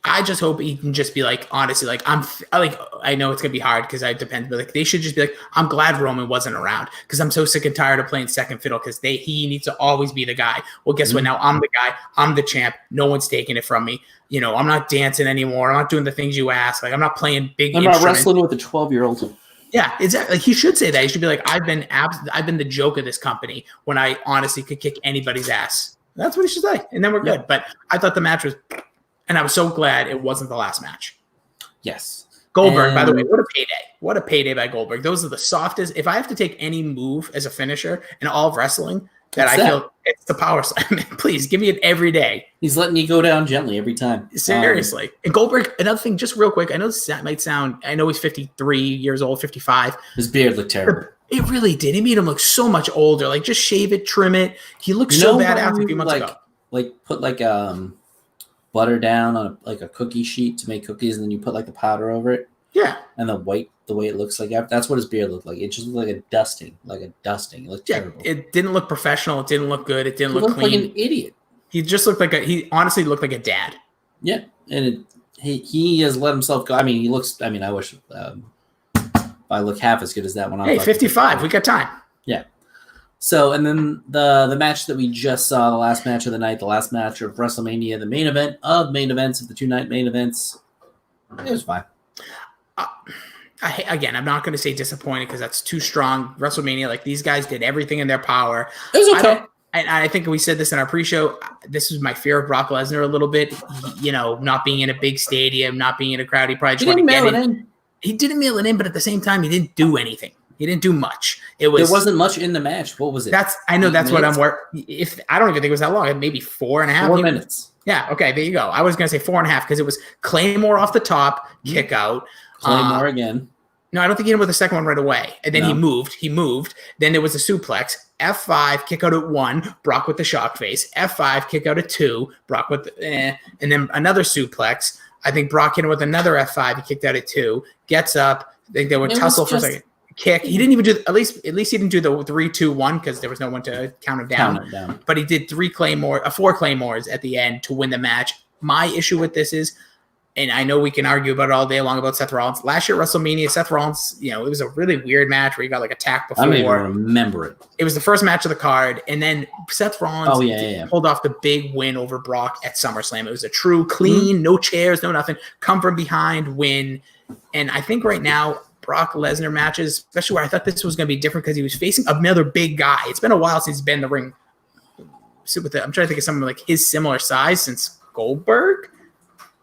I just hope he can just be like, honestly, like I know it's gonna be hard because I depend, but like they should just be like, I'm glad Roman wasn't around because I'm so sick and tired of playing second fiddle because he needs to always be the guy. Well, guess what? Now I'm the guy. I'm the champ. No one's taking it from me. I'm not dancing anymore. I'm not doing the things you ask. Like I'm not playing big. I'm not wrestling with a 12-year-old. Yeah, exactly. Like he should say that. He should be like, I've been the joke of this company when I honestly could kick anybody's ass. That's what he should say, and then we're good. But I thought the match was. And I was so glad it wasn't the last match. Yes. Goldberg, by the way, what a payday. What a payday by Goldberg. Those are the softest. If I have to take any move as a finisher in all of wrestling, feel it's the power slam. Please give me it every day. He's letting you go down gently every time. Seriously. And Goldberg, another thing, just real quick. I know this might sound, I know he's 53 years old, 55. His beard looked terrible. It really did. He made him look so much older. Like just shave it, trim it. He looked so bad after a few months ago. Like put butter down on a cookie sheet to make cookies, and then you put like the powder over it. Yeah. And the way it looks like that's what his beard looked like. It just looked like a dusting. It looked terrible. It didn't look professional. It didn't look good. It didn't look clean. Like an idiot. He just looked like he honestly looked like a dad. Yeah, and he has let himself go. I mean, he looks. I mean, I wish I look half as good as that one. Hey, 55. We got time. Yeah. So, and then the match that we just saw, the last match of the night, the last match of WrestleMania, the main event of main events of the 2-night main events, it was fine. I'm not going to say disappointed because that's too strong. WrestleMania, like these guys did everything in their power. It was okay. I think we said this in our pre-show. This was my fear of Brock Lesnar a little bit. Not being in a big stadium, not being in a crowd. He probably just didn't mail it in. He didn't mail it in, but at the same time, he didn't do anything. He didn't do much. There wasn't much in the match. What was it? That's what I'm If I don't even think it was that long. Maybe 4.5. 4 minutes. Yeah. Okay. There you go. I was gonna say 4.5 because it was Claymore off the top, kick out. Claymore again. No, I don't think he hit him with the second one right away. And then he moved. Then there was a suplex. F5, kick out at 1, Brock with the shock face. F5, kick out at 2, Brock with and then another suplex. I think Brock hit him with another F5. He kicked out at 2. Gets up. I think they would tussle for a second. Kick. He didn't even do at least he didn't do the 3-2-1 because there was no one to count him down. But he did 4 claymores at the end to win the match. My issue with this is, and I know we can argue about it all day long about Seth Rollins. Last year at WrestleMania, Seth Rollins, it was a really weird match where he got like attacked before. I don't even remember it. It was the first match of the card, and then Seth Rollins pulled off the big win over Brock at SummerSlam. It was a true clean, no chairs, no nothing, come from behind win. And I think right now, Brock Lesnar matches, especially where I thought this was going to be different because he was facing another big guy. It's been a while since he's been in the ring. I'm trying to think of someone like his similar size since Goldberg.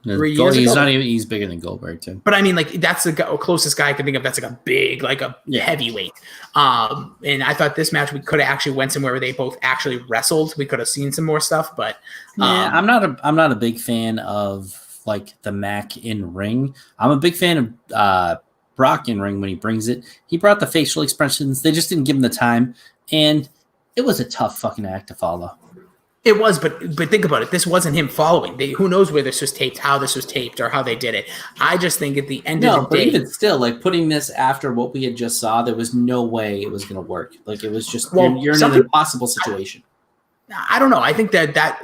3 years ago. He's bigger than Goldberg too. But I mean, like that's the closest guy I can think of. That's like a big, like a heavyweight. And I thought this match we could have actually went somewhere where they both actually wrestled. We could have seen some more stuff, but I'm not a big fan of like the Mac in ring. I'm a big fan of Brock in ring when he brings it. He brought the facial expressions. They just didn't give him the time, and it was a tough fucking act to follow. It was, but think about it. This wasn't him following. Who knows where this was taped, how this was taped, or how they did it. I just think at the end of the day... No, but even still, like putting this after what we had just saw, there was no way it was going to work. Like it was just, you're in an impossible situation. I don't know. I think that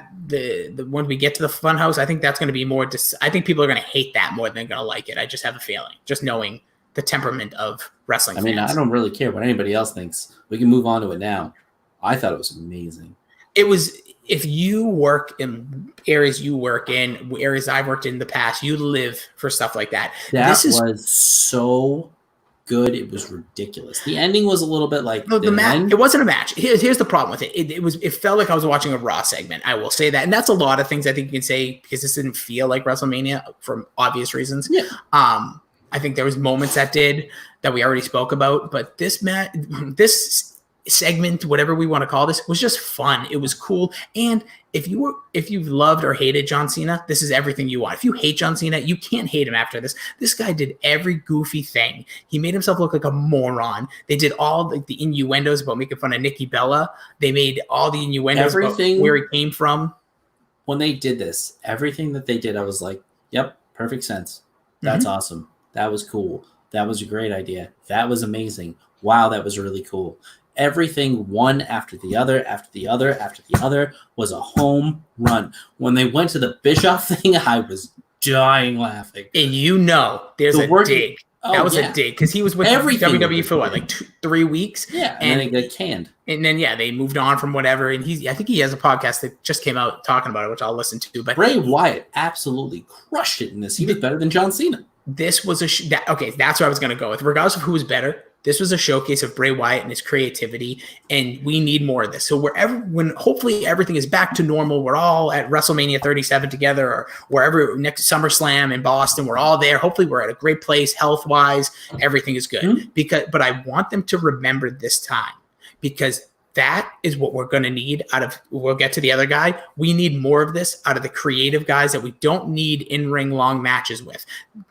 when we get to the Funhouse, I think that's going to be more... I think people are going to hate that more than they're going to like it. I just have a feeling, just knowing the temperament of wrestling fans. I don't really care what anybody else thinks. We can move on to it now. I thought it was amazing. It was... If you work in areas you work in, areas I've worked in the past, you live for stuff like that. This was so good. It was ridiculous. The ending was a little bit like the match. It wasn't a match. Here's the problem with it. It felt like I was watching a Raw segment. I will say that, and that's a lot of things I think you can say because this didn't feel like WrestleMania for obvious reasons. Yeah. I think there was moments that we already spoke about, but this segment, whatever we want to call this, was just fun. It was cool. And if you've loved or hated John Cena, this is everything you want. If you hate John Cena, you can't hate him after this. This guy did every goofy thing. He made himself look like a moron. They did all the innuendos about making fun of Nikki Bella. They made all the innuendos about where he came from. When they did this, everything that they did, I was like, yep, perfect sense. That's awesome. That was cool. That was a great idea. That was amazing. Wow, that was really cool. Everything one after the other, was a home run. When they went to the Bischoff thing, I was dying laughing. And there's a dig. That was a dig because he was with WWE for what, like 3 weeks? Yeah, and then he got canned. And then they moved on from whatever. And I think he has a podcast that just came out talking about it, which I'll listen to. But Bray Wyatt absolutely crushed it in this. He was better than John Cena. This was that's what I was going to go with. Regardless of who was better, this was a showcase of Bray Wyatt and his creativity, and we need more of this. So when hopefully everything is back to normal, we're all at WrestleMania 37 together, or wherever next SummerSlam in Boston, we're all there. Hopefully we're at a great place health-wise. Everything is good. But I want them to remember this time, because that is what we're going to need we'll get to the other guy. We need more of this out of the creative guys that we don't need in-ring long matches with.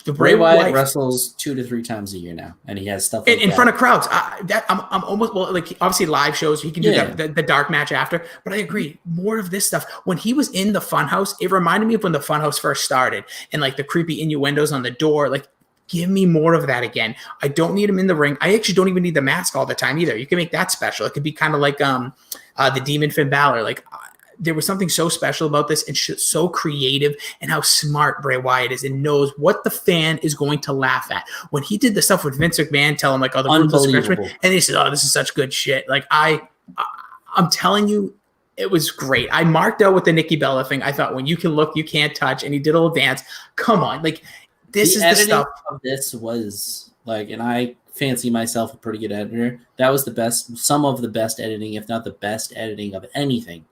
Bray Wyatt wrestles 2 to 3 times a year now, and he has stuff like in front of crowds. I'm almost, like, obviously live shows, he can do the dark match after, but I agree, more of this stuff. When he was in the Funhouse, it reminded me of when the Funhouse first started, and like the creepy innuendos on the door, like, give me more of that again. I don't need him in the ring. I actually don't even need the mask all the time either. You can make that special. It could be kind of like the Demon Finn Balor. Like, there was something so special about this and so creative, and how smart Bray Wyatt is and knows what the fan is going to laugh at. When he did the stuff with Vince McMahon, tell him like, oh, the ruthless Frenchman, and he said, oh, this is such good shit. Like, I'm telling you, it was great. I marked out with the Nikki Bella thing. I thought, when you can look, you can't touch, and he did a little dance. Come on, like, this is the stuff. Of this was like, and I fancy myself a pretty good editor. That was some of the best editing, if not the best editing of anything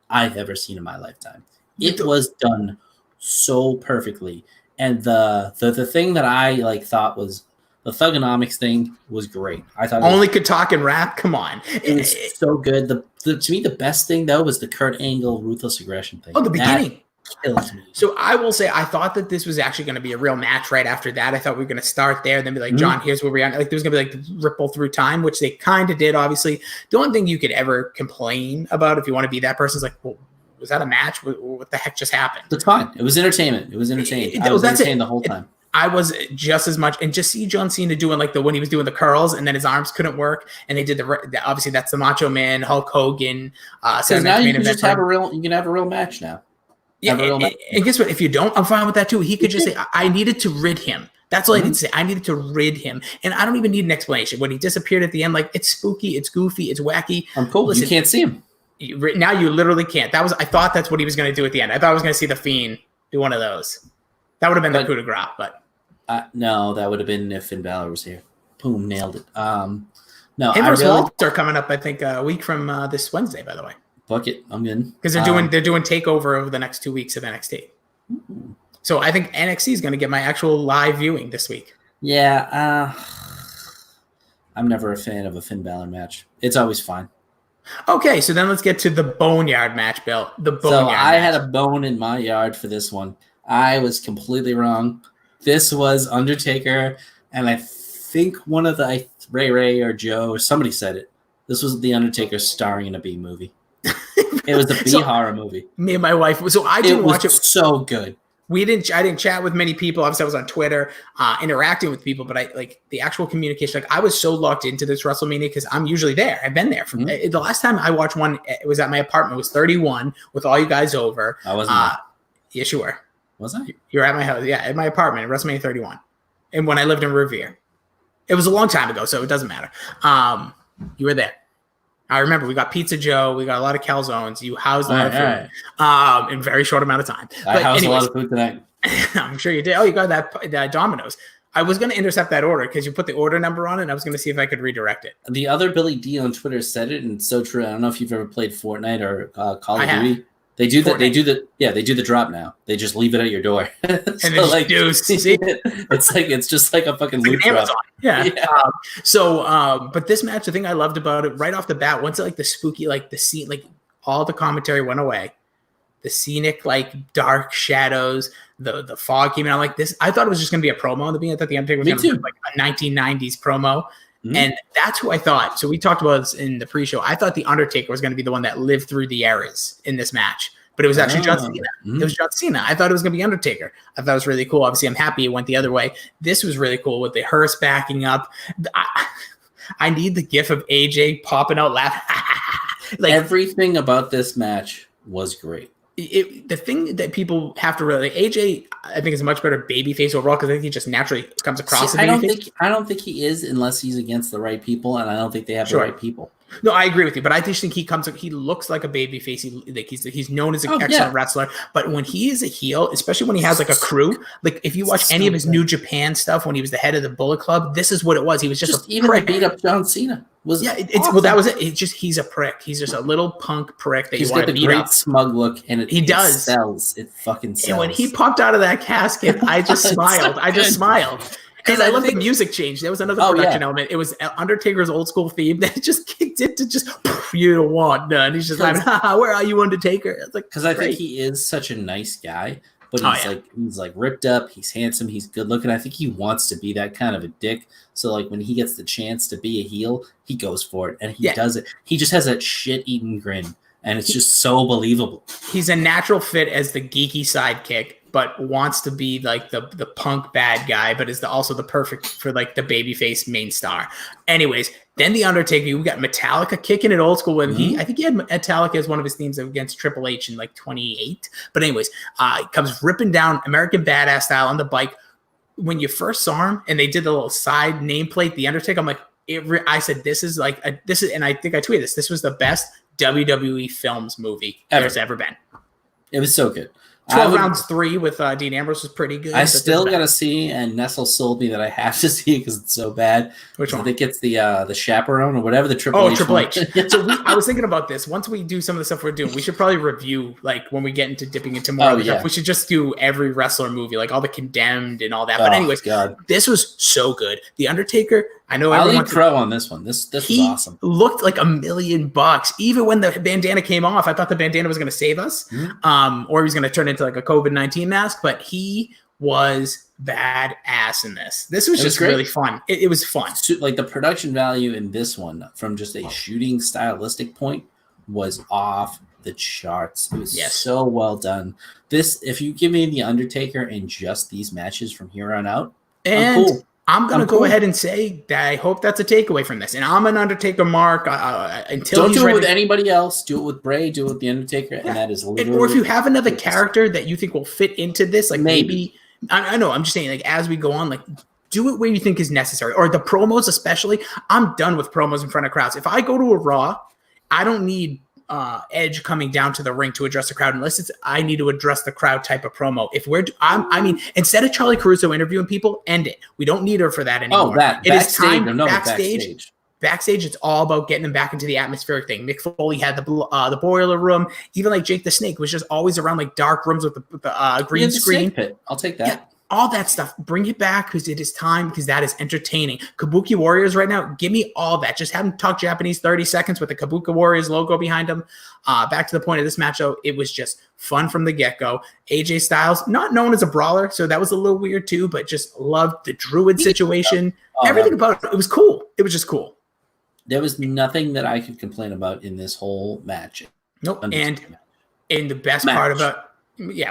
I've ever seen in my lifetime. It was done so perfectly. And the thing that I thought was the Thugonomics thing was great. I thought only could talk and rap. Come on, it was so good. To me, the best thing though was the Kurt Angle ruthless aggression thing. Oh, the beginning. Kills me. So I will say, I thought that this was actually going to be a real match right after that. I thought we were going to start there and then be like, John, here's where we are. Like, there was going to be like ripple through time, which they kind of did, obviously. The only thing you could ever complain about, if you want to be that person, is like, well, was that a match? What the heck just happened? That's fine. It was entertainment. I was entertained the whole time. I was just as much, and just see John Cena doing like when he was doing the curls and then his arms couldn't work, and they did obviously that's the Macho Man, Hulk Hogan. So now you can just have a real match now. Yeah, and guess what? If you don't, I'm fine with that too. He could just say, I needed to rid him. That's all I need to say. I needed to rid him. And I don't even need an explanation. When he disappeared at the end, like, it's spooky, it's goofy, it's wacky. I'm cool. Listen, you can't see him. Now you literally can't. I thought that's what he was going to do at the end. I thought I was going to see The Fiend do one of those. That would have been the coup de grace, but. No, that would have been if Finn Balor was here. Boom, nailed it. No, him versus Walter are coming up, I think, a week from this Wednesday, by the way. Fuck it, I'm good. Because they're doing takeover over the next 2 weeks of NXT. Ooh. So I think NXT is going to get my actual live viewing this week. Yeah, I'm never a fan of a Finn Balor match. It's always fine. Okay, so then let's get to the Boneyard match, Bill. I had a bone in my yard for this one. I was completely wrong. This was Undertaker, and I think one of the Ray or Joe or somebody said it. This was the Undertaker starring in a B movie. It was a B horror movie. Me and my wife. So I didn't watch it. So good. I didn't chat with many people. Obviously, I was on Twitter, interacting with people, but I like the actual communication. Like, I was so locked into this WrestleMania because I'm usually there. I've been there. The last time I watched one, it was at my apartment. It was 31 with all you guys over. I wasn't. Yes, you were. Was I? You were at my house. Yeah, at my apartment at WrestleMania 31, and when I lived in Revere, it was a long time ago, so it doesn't matter. You were there. I remember we got Pizza Joe. We got a lot of calzones. You housed a lot of food in a very short amount of time. I housed a lot of food tonight. I'm sure you did. Oh, you got that Domino's. I was going to intercept that order because you put the order number on it, and I was going to see if I could redirect it. The other Billy D on Twitter said it, and it's so true. I don't know if you've ever played Fortnite or Call of Duty. They do that. They do the drop now. They just leave it at your door. And so like, see? it's just like a fucking loot drop. Yeah. But this match, the thing I loved about it right off the bat, once it, like the spooky, like the scene, like all the commentary went away, the scenic, like dark shadows, the fog came in. I'm like, this. I thought it was just going to be a promo in the beginning. I thought the Undertaker was going to be like a 1990s promo. Mm-hmm. And that's who I thought. So we talked about this in the pre-show. I thought the Undertaker was going to be the one that lived through the eras in this match, but it was actually John Cena. Mm-hmm. It was John Cena. I thought it was going to be Undertaker. I thought it was really cool. Obviously, I'm happy it went the other way. This was really cool with the hearse backing up. I need the gif of AJ popping out laughing. Like everything about this match was great. The thing that people have to really AJ, I think, is a much better babyface overall because I think he just naturally comes across. I don't think he is unless he's against the right people, and I don't think they have the right people. No, I agree with you, but I just think he looks like a babyface. He's known as an excellent wrestler, but when he is a heel, especially when he has like a crew, like if you watch any of his New Japan stuff when he was the head of the Bullet Club, this is what it was. He was just even prick. Beat up John Cena. Well, that was it. It's just he's a prick. He's just a little punk prick that he's got the great smug look, and it sells. It fucking sells. And when he popped out of that casket, I just smiled. I just smiled. Because I love the music change. There was another production element. It was Undertaker's old school theme that just kicked it to just you don't want none. He's just like, where are you, Undertaker? It's like because I think he is such a nice guy, but he's like ripped up. He's handsome. He's good looking. I think he wants to be that kind of a dick. So like when he gets the chance to be a heel, he goes for it and he does it. He just has that shit-eating grin, and it's just so believable. He's a natural fit as the geeky sidekick, but wants to be like the punk bad guy, but is also the perfect for like the babyface main star. Anyways, then the Undertaker, we got Metallica kicking it old school when I think he had Metallica as one of his themes against Triple H in like 28. But anyways, he comes ripping down American Badass style on the bike. When you first saw him and they did the little side nameplate, the Undertaker, I'm like, I said, this is, and I think I tweeted this. This was the best WWE Films movie there's ever been. It was so good. 12 rounds 3 with Dean Ambrose was pretty good. I still got to see, and Nestle sold me that I have to see because it's so bad. Which one? I think it's the Chaperone or whatever the Triple H. Triple H. So I was thinking about this. Once we do some of the stuff we're doing, we should probably review, like when we get into dipping into more stuff. We should just do every wrestler movie, like all the Condemned and all that. But anyways, this was so good. The Undertaker, I know I'll eat crow on this one. This was awesome. Looked like $1 million. Even when the bandana came off, I thought the bandana was going to save us, or he was going to turn into like a COVID-19 mask. But he was badass in this. This was just really fun. It was fun. Like the production value in this one, from just a shooting stylistic point, was off the charts. It was so well done. This, if you give me the Undertaker in just these matches from here on out, I'm cool. I'm going to go ahead and say that I hope that's a takeaway from this. And I'm an Undertaker mark until don't do it with anybody else. Do it with Bray. Do it with the Undertaker. And that is literally. Or if you have another character that you think will fit into this, like maybe I know. I'm just saying, like as we go on, like do it where you think is necessary. Or the promos, especially. I'm done with promos in front of crowds. If I go to a Raw, I don't need Edge coming down to the ring to address the crowd unless I need to address the crowd type of promo. If instead of Charlie Caruso interviewing people, end it. We don't need her for that anymore. It is time backstage. Backstage, it's all about getting them back into the atmospheric thing. Mick Foley had the boiler room. Even like Jake the Snake was just always around like dark rooms with the green screen. I'll take that. Yeah. All that stuff, bring it back because it is time, because that is entertaining. Kabuki Warriors right now, give me all that. Just have them talk Japanese 30 seconds with the Kabuki Warriors logo behind them. Back to the point of this match, though, it was just fun from the get-go. AJ Styles, not known as a brawler, so that was a little weird too, but just loved the Druid situation. Everything about it was cool. It was just cool. There was nothing that I could complain about in this whole match. Nope. And the best part about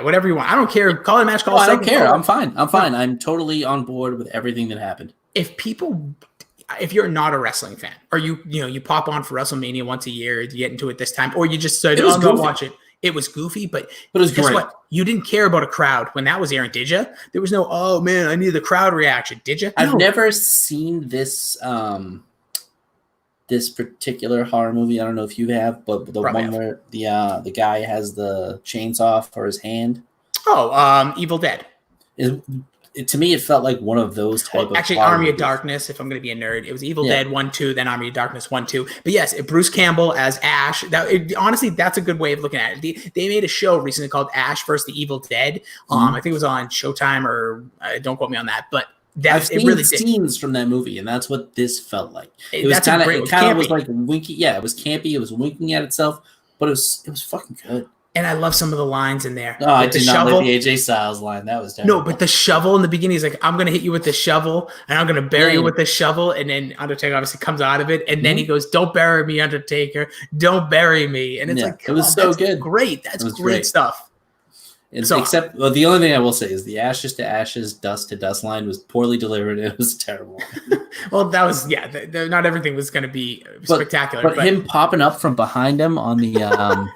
whatever you want. I don't care. Call it a match. I don't care. I'm fine. I'm totally on board with everything that happened. If you're not a wrestling fan, or you pop on for WrestleMania once a year, you get into it this time, or you just said, I'm going to watch it. It was goofy, but it was great. What? You didn't care about a crowd when that was airing, did you? There was no, oh man, I need the crowd reaction, did you? I've never seen this this particular horror movie. I don't know if you have, but the one where the guy has the chainsaw for his hand. Evil Dead. Is to me, it felt like one of those type of actually Army of Darkness. If I'm going to be a nerd, it was Evil Dead 1, 2, then Army of Darkness 1, 2. But yes, Bruce Campbell as Ash. Honestly, that's a good way of looking at it. They made a show recently called Ash vs. the Evil Dead. I think it was on Showtime, or don't quote me on that, but. I've seen scenes from that movie, and that's what this felt like. It was kind of was like winky. Yeah, it was campy. It was winking at itself, but it was fucking good. And I love some of the lines in there. Oh, I did not like the AJ Styles line. That was terrible. No, but the shovel in the beginning, he's like, I'm going to hit you with the shovel, and I'm going to bury you with the shovel. And then Undertaker obviously comes out of it. And then he goes, don't bury me, Undertaker. Don't bury me. And it's like, it was so good. Great. That's great stuff. Except the only thing I will say is the ashes to ashes, dust to dust line was poorly delivered. It was terrible. Well, that was, not everything was going to be spectacular. But him popping up from behind him on the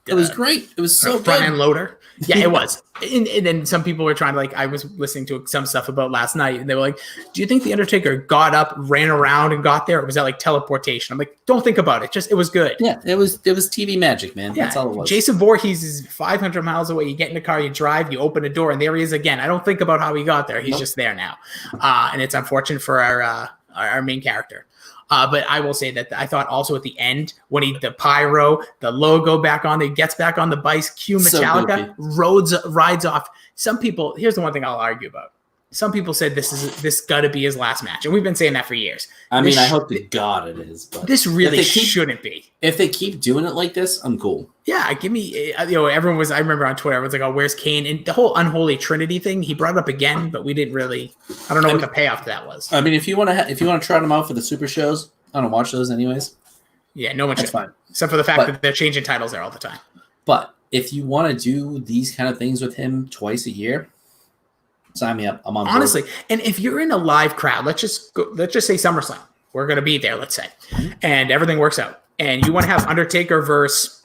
it was great. It was so front good. end loader. Yeah, it was. And then some people were trying to I was listening to some stuff about last night, and they were like, do you think the Undertaker got up, ran around, and got there? Or was that like teleportation? I'm like, don't think about it. Just, it was good. Yeah, it was TV magic, man. Yeah. That's all it was. Jason Voorhees is 500 miles away. You get in the car, you drive, you open a door, and there he is again. I don't think about how he got there. He's just there now. And it's unfortunate for our main character. But I will say that I thought also at the end, when the pyro, the logo back on, he gets back on the bike, cue Metallica, rides off. Some people, here's the one thing I'll argue about. Some people said this got to be his last match, and we've been saying that for years. I mean, I hope to God it is. But this really shouldn't be. If they keep doing it like this, I'm cool. Yeah, give me. Everyone was. I remember on Twitter, everyone's like, "Oh, where's Kane?" And the whole unholy trinity thing, he brought it up again, but we didn't really. I don't know what the payoff to that was. I mean, if you want to try them out for the super shows, I don't watch those anyways. Yeah, no one should. That's fine. Except for the fact that they're changing titles there all the time. But if you want to do these kind of things with him twice a year, sign me up. I'm on board. Honestly, and if you're in a live crowd, let's just say SummerSlam. We're going to be there, let's say, and everything works out. And you want to have Undertaker versus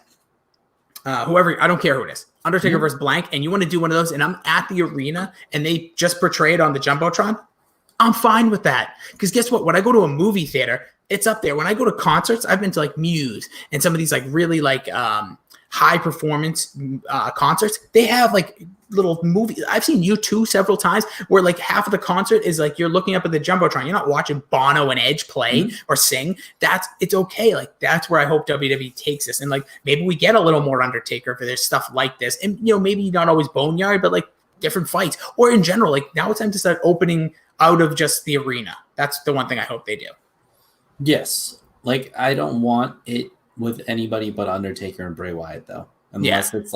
whoever, I don't care who it is, Undertaker versus blank, and you want to do one of those, and I'm at the arena, and they just portray it on the Jumbotron, I'm fine with that. Because guess what? When I go to a movie theater, it's up there. When I go to concerts, I've been to Muse and some of these really high performance concerts. They have little movies. I've seen U2 several times where half of the concert is you're looking up at the Jumbotron. You're not watching Bono and Edge play or sing. It's okay. That's where I hope WWE takes this. And maybe we get a little more Undertaker for there's stuff like this. And maybe not always Boneyard, but different fights. Or in general, now it's time to start opening out of just the arena. That's the one thing I hope they do. Yes. I don't want it with anybody but Undertaker and Bray Wyatt though. Unless it's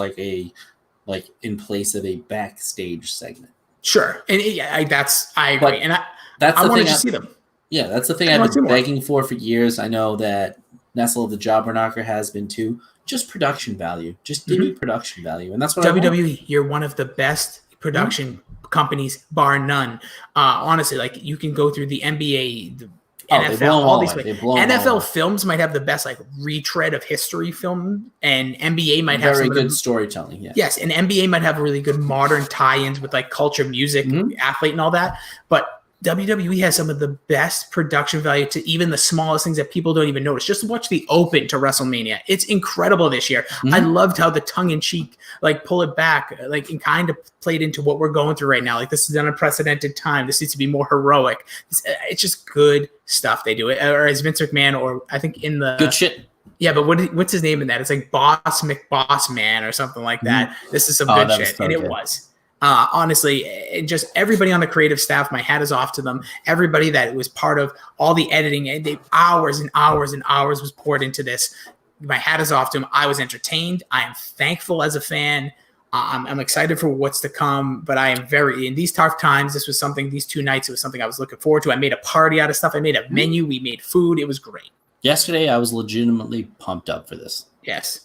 in place of a backstage segment. Sure. And I agree. But and I want to see them. Yeah, that's the thing I've been begging for years. I know that Nestle, the Jobber Knocker, has been too. Just production value. Just give me production value. And that's what WWE, you're one of the best production companies, bar none. Honestly, you can go through the NBA, the NFL, all these NFL films might have the best retread of history film, and NBA might have very good storytelling. Yeah. Yes, and NBA might have really good modern tie-ins with culture, music, athlete, and all that. But WWE has some of the best production value to even the smallest things that people don't even notice. Just watch the Open to WrestleMania. It's incredible this year. I loved how the tongue-in-cheek, pull it back, and kind of played into what we're going through right now. This is an unprecedented time. This needs to be more heroic. It's just good stuff they do. Or as Vince McMahon, or I think in the... Good shit. Yeah, but what's his name in that? It's Boss McBoss Man or something like that. This is some good shit. So and it was. Honestly, and just everybody on the creative staff, my hat is off to them. Everybody that was part of all the editing, hours and hours and hours was poured into this. My hat is off to them. I was entertained. I am thankful as a fan. I'm excited for what's to come, but I am in these tough times. These 2 nights, it was something I was looking forward to. I made a party out of stuff. I made a menu. We made food. It was great. Yesterday, I was legitimately pumped up for this. Yes.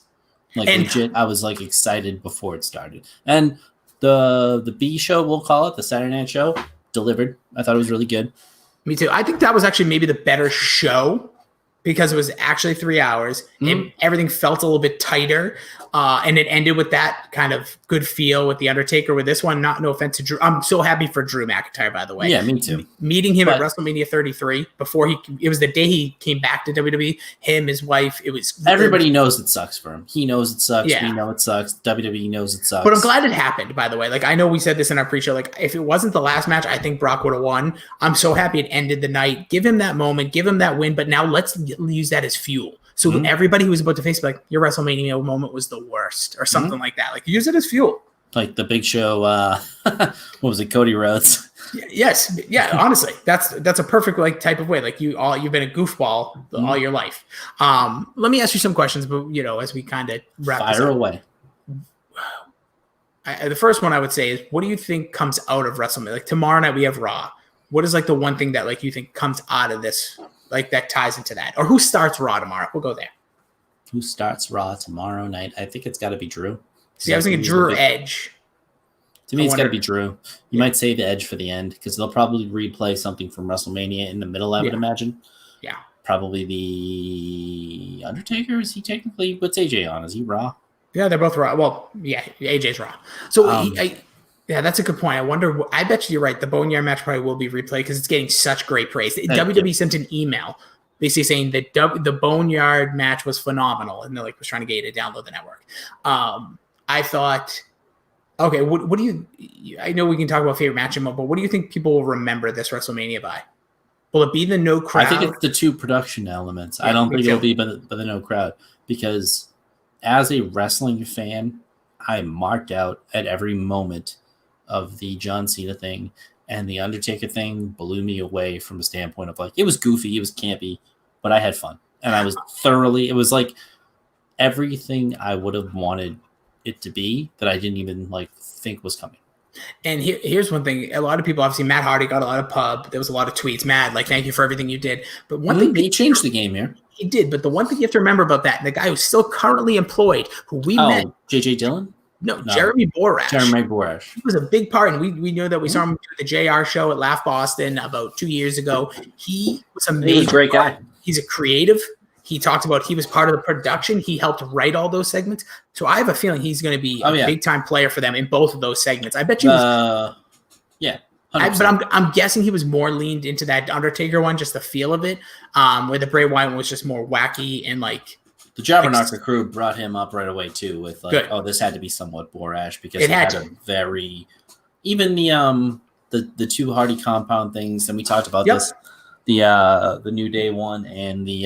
Legit, I was excited before it started. And the B show, we'll call it, the Saturday Night Show, delivered. I thought it was really good. Me too. I think that was actually maybe the better show because it was actually 3 hours and everything felt a little bit tighter. And it ended with that kind of good feel with The Undertaker. With this one, no offense to Drew. I'm so happy for Drew McIntyre, by the way. Yeah, me too. Meeting him at WrestleMania 33 it was the day he came back to WWE, him, his wife. Everybody knows it sucks for him. He knows it sucks. Yeah. We know it sucks. WWE knows it sucks. But I'm glad it happened, by the way. Like, I know we said this in our pre-show. Like, if it wasn't the last match, I think Brock would have won. I'm so happy it ended the night. Give him that moment. Give him that win. But now let's use that as fuel. So everybody who was about to face, like, your WrestleMania moment was the worst or something like that. Like, use it as fuel. Like the Big Show, what was it, Cody Rhodes? Yes. Yeah, honestly. That's a perfect type of way. Like, you've been a goofball all your life. Let me ask you some questions, but as we kind of wrap this up. Fire away. The first one I would say is, what do you think comes out of WrestleMania? Like, tomorrow night we have Raw. What is the one thing that you think comes out of this, that ties into that? Or who starts Raw tomorrow? We'll go there. Who starts Raw tomorrow night? I think it's got to be Drew. See, I was thinking Drew or Edge. To me, it's got to be Drew. You might save the Edge for the end because they'll probably replay something from WrestleMania in the middle, I would imagine. Yeah. Probably the Undertaker. Is he technically, what's AJ on? Is he Raw? Yeah, they're both Raw. Well, yeah, AJ's Raw. So, that's a good point. I bet you're right. The Boneyard match probably will be replayed because it's getting such great praise. WWE sent an email basically saying that the Boneyard match was phenomenal, and they're was trying to get you to download the network. I thought, okay, what do you? I know we can talk about favorite match, but what do you think people will remember this WrestleMania by? Will it be the no crowd? I think it's the two production elements. Yeah, I don't think it'll be by the no crowd because as a wrestling fan, I marked out at every moment of the John Cena thing, and the Undertaker thing blew me away from a standpoint of it was goofy, it was campy, but I had fun. And I was it was everything I would have wanted it to be that I didn't even think was coming. And here's one thing. A lot of people, obviously, Matt Hardy got a lot of pub. There was a lot of tweets. Matt, thank you for everything you did. But one thing, he changed the game here. He did. But the one thing you have to remember about that, and the guy who's still currently employed, who we met. JJ Dillon? No, Jeremy Borash. Jeremy Borash. He was a big part, and we know that we saw him do the JR show at Laugh Boston about 2 years ago. He was amazing. He was a great guy. He's a creative. He talked about he was part of the production. He helped write all those segments. So I have a feeling he's going to be a big-time player for them in both of those segments. I bet you yeah. But I'm guessing he was more leaned into that Undertaker one, just the feel of it, where the Bray Wyatt one was just more wacky and the Jabberknocker crew brought him up right away too with this had to be somewhat Borash because it had a very even the two Hardy compound things, and we talked about this. The New Day one and the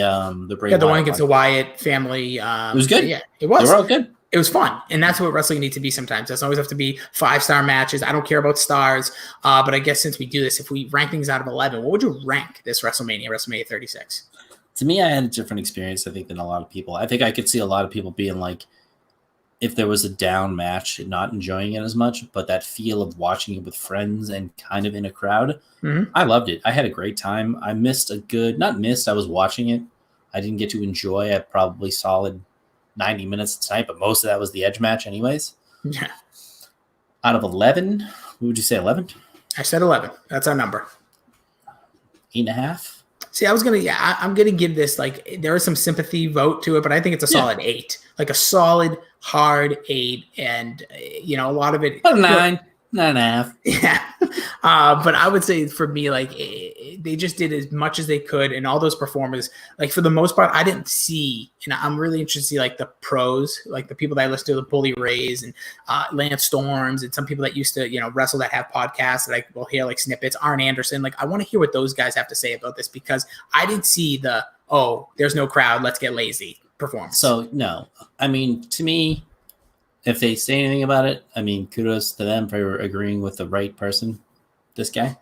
Bray Wyatt the one against the Wyatt family. It was good. Yeah, it was. They were all good. It was fun, and that's what wrestling needs to be sometimes. It doesn't always have to be 5-star matches. I don't care about stars, but I guess since we do this, if we rank things out of 11, what would you rank this WrestleMania 36? To me, I had a different experience, I think, than a lot of people. I think I could see a lot of people being if there was a down match, not enjoying it as much, but that feel of watching it with friends and kind of in a crowd. Mm-hmm. I loved it. I had a great time. I missed I was watching it. I didn't get to enjoy a probably solid 90 minutes tonight, but most of that was the Edge match anyways. Yeah. Out of 11, what would you say, 11? I said 11. That's our number. 8.5? See, I'm going to give this, there is some sympathy vote to it, but I think it's a solid 8. A solid, hard 8. And, a lot of it. 9. 9.5. Yeah. But I would say for me, they just did as much as they could. And all those performers, for the most part, I didn't see, and I'm really interested to see the pros, the people that I listen to, the Bully Rays and Lance Storms and some people that used to, wrestle that have podcasts that I will hear snippets, Arn Anderson. I want to hear what those guys have to say about this because I didn't see there's no crowd, let's get lazy performance. So, no. I mean, to me, if they say anything about it, I mean, kudos to them for agreeing with the right person, this guy.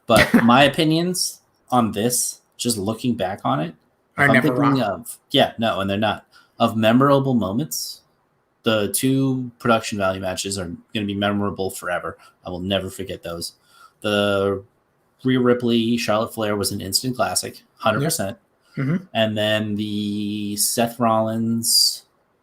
But my opinions on this, just looking back on it, are never wrong. And they're not. Of memorable moments, the two production value matches are going to be memorable forever. I will never forget those. The Rhea Ripley, Charlotte Flair was an instant classic, 100%. Yep. Mm-hmm. And then the Seth Rollins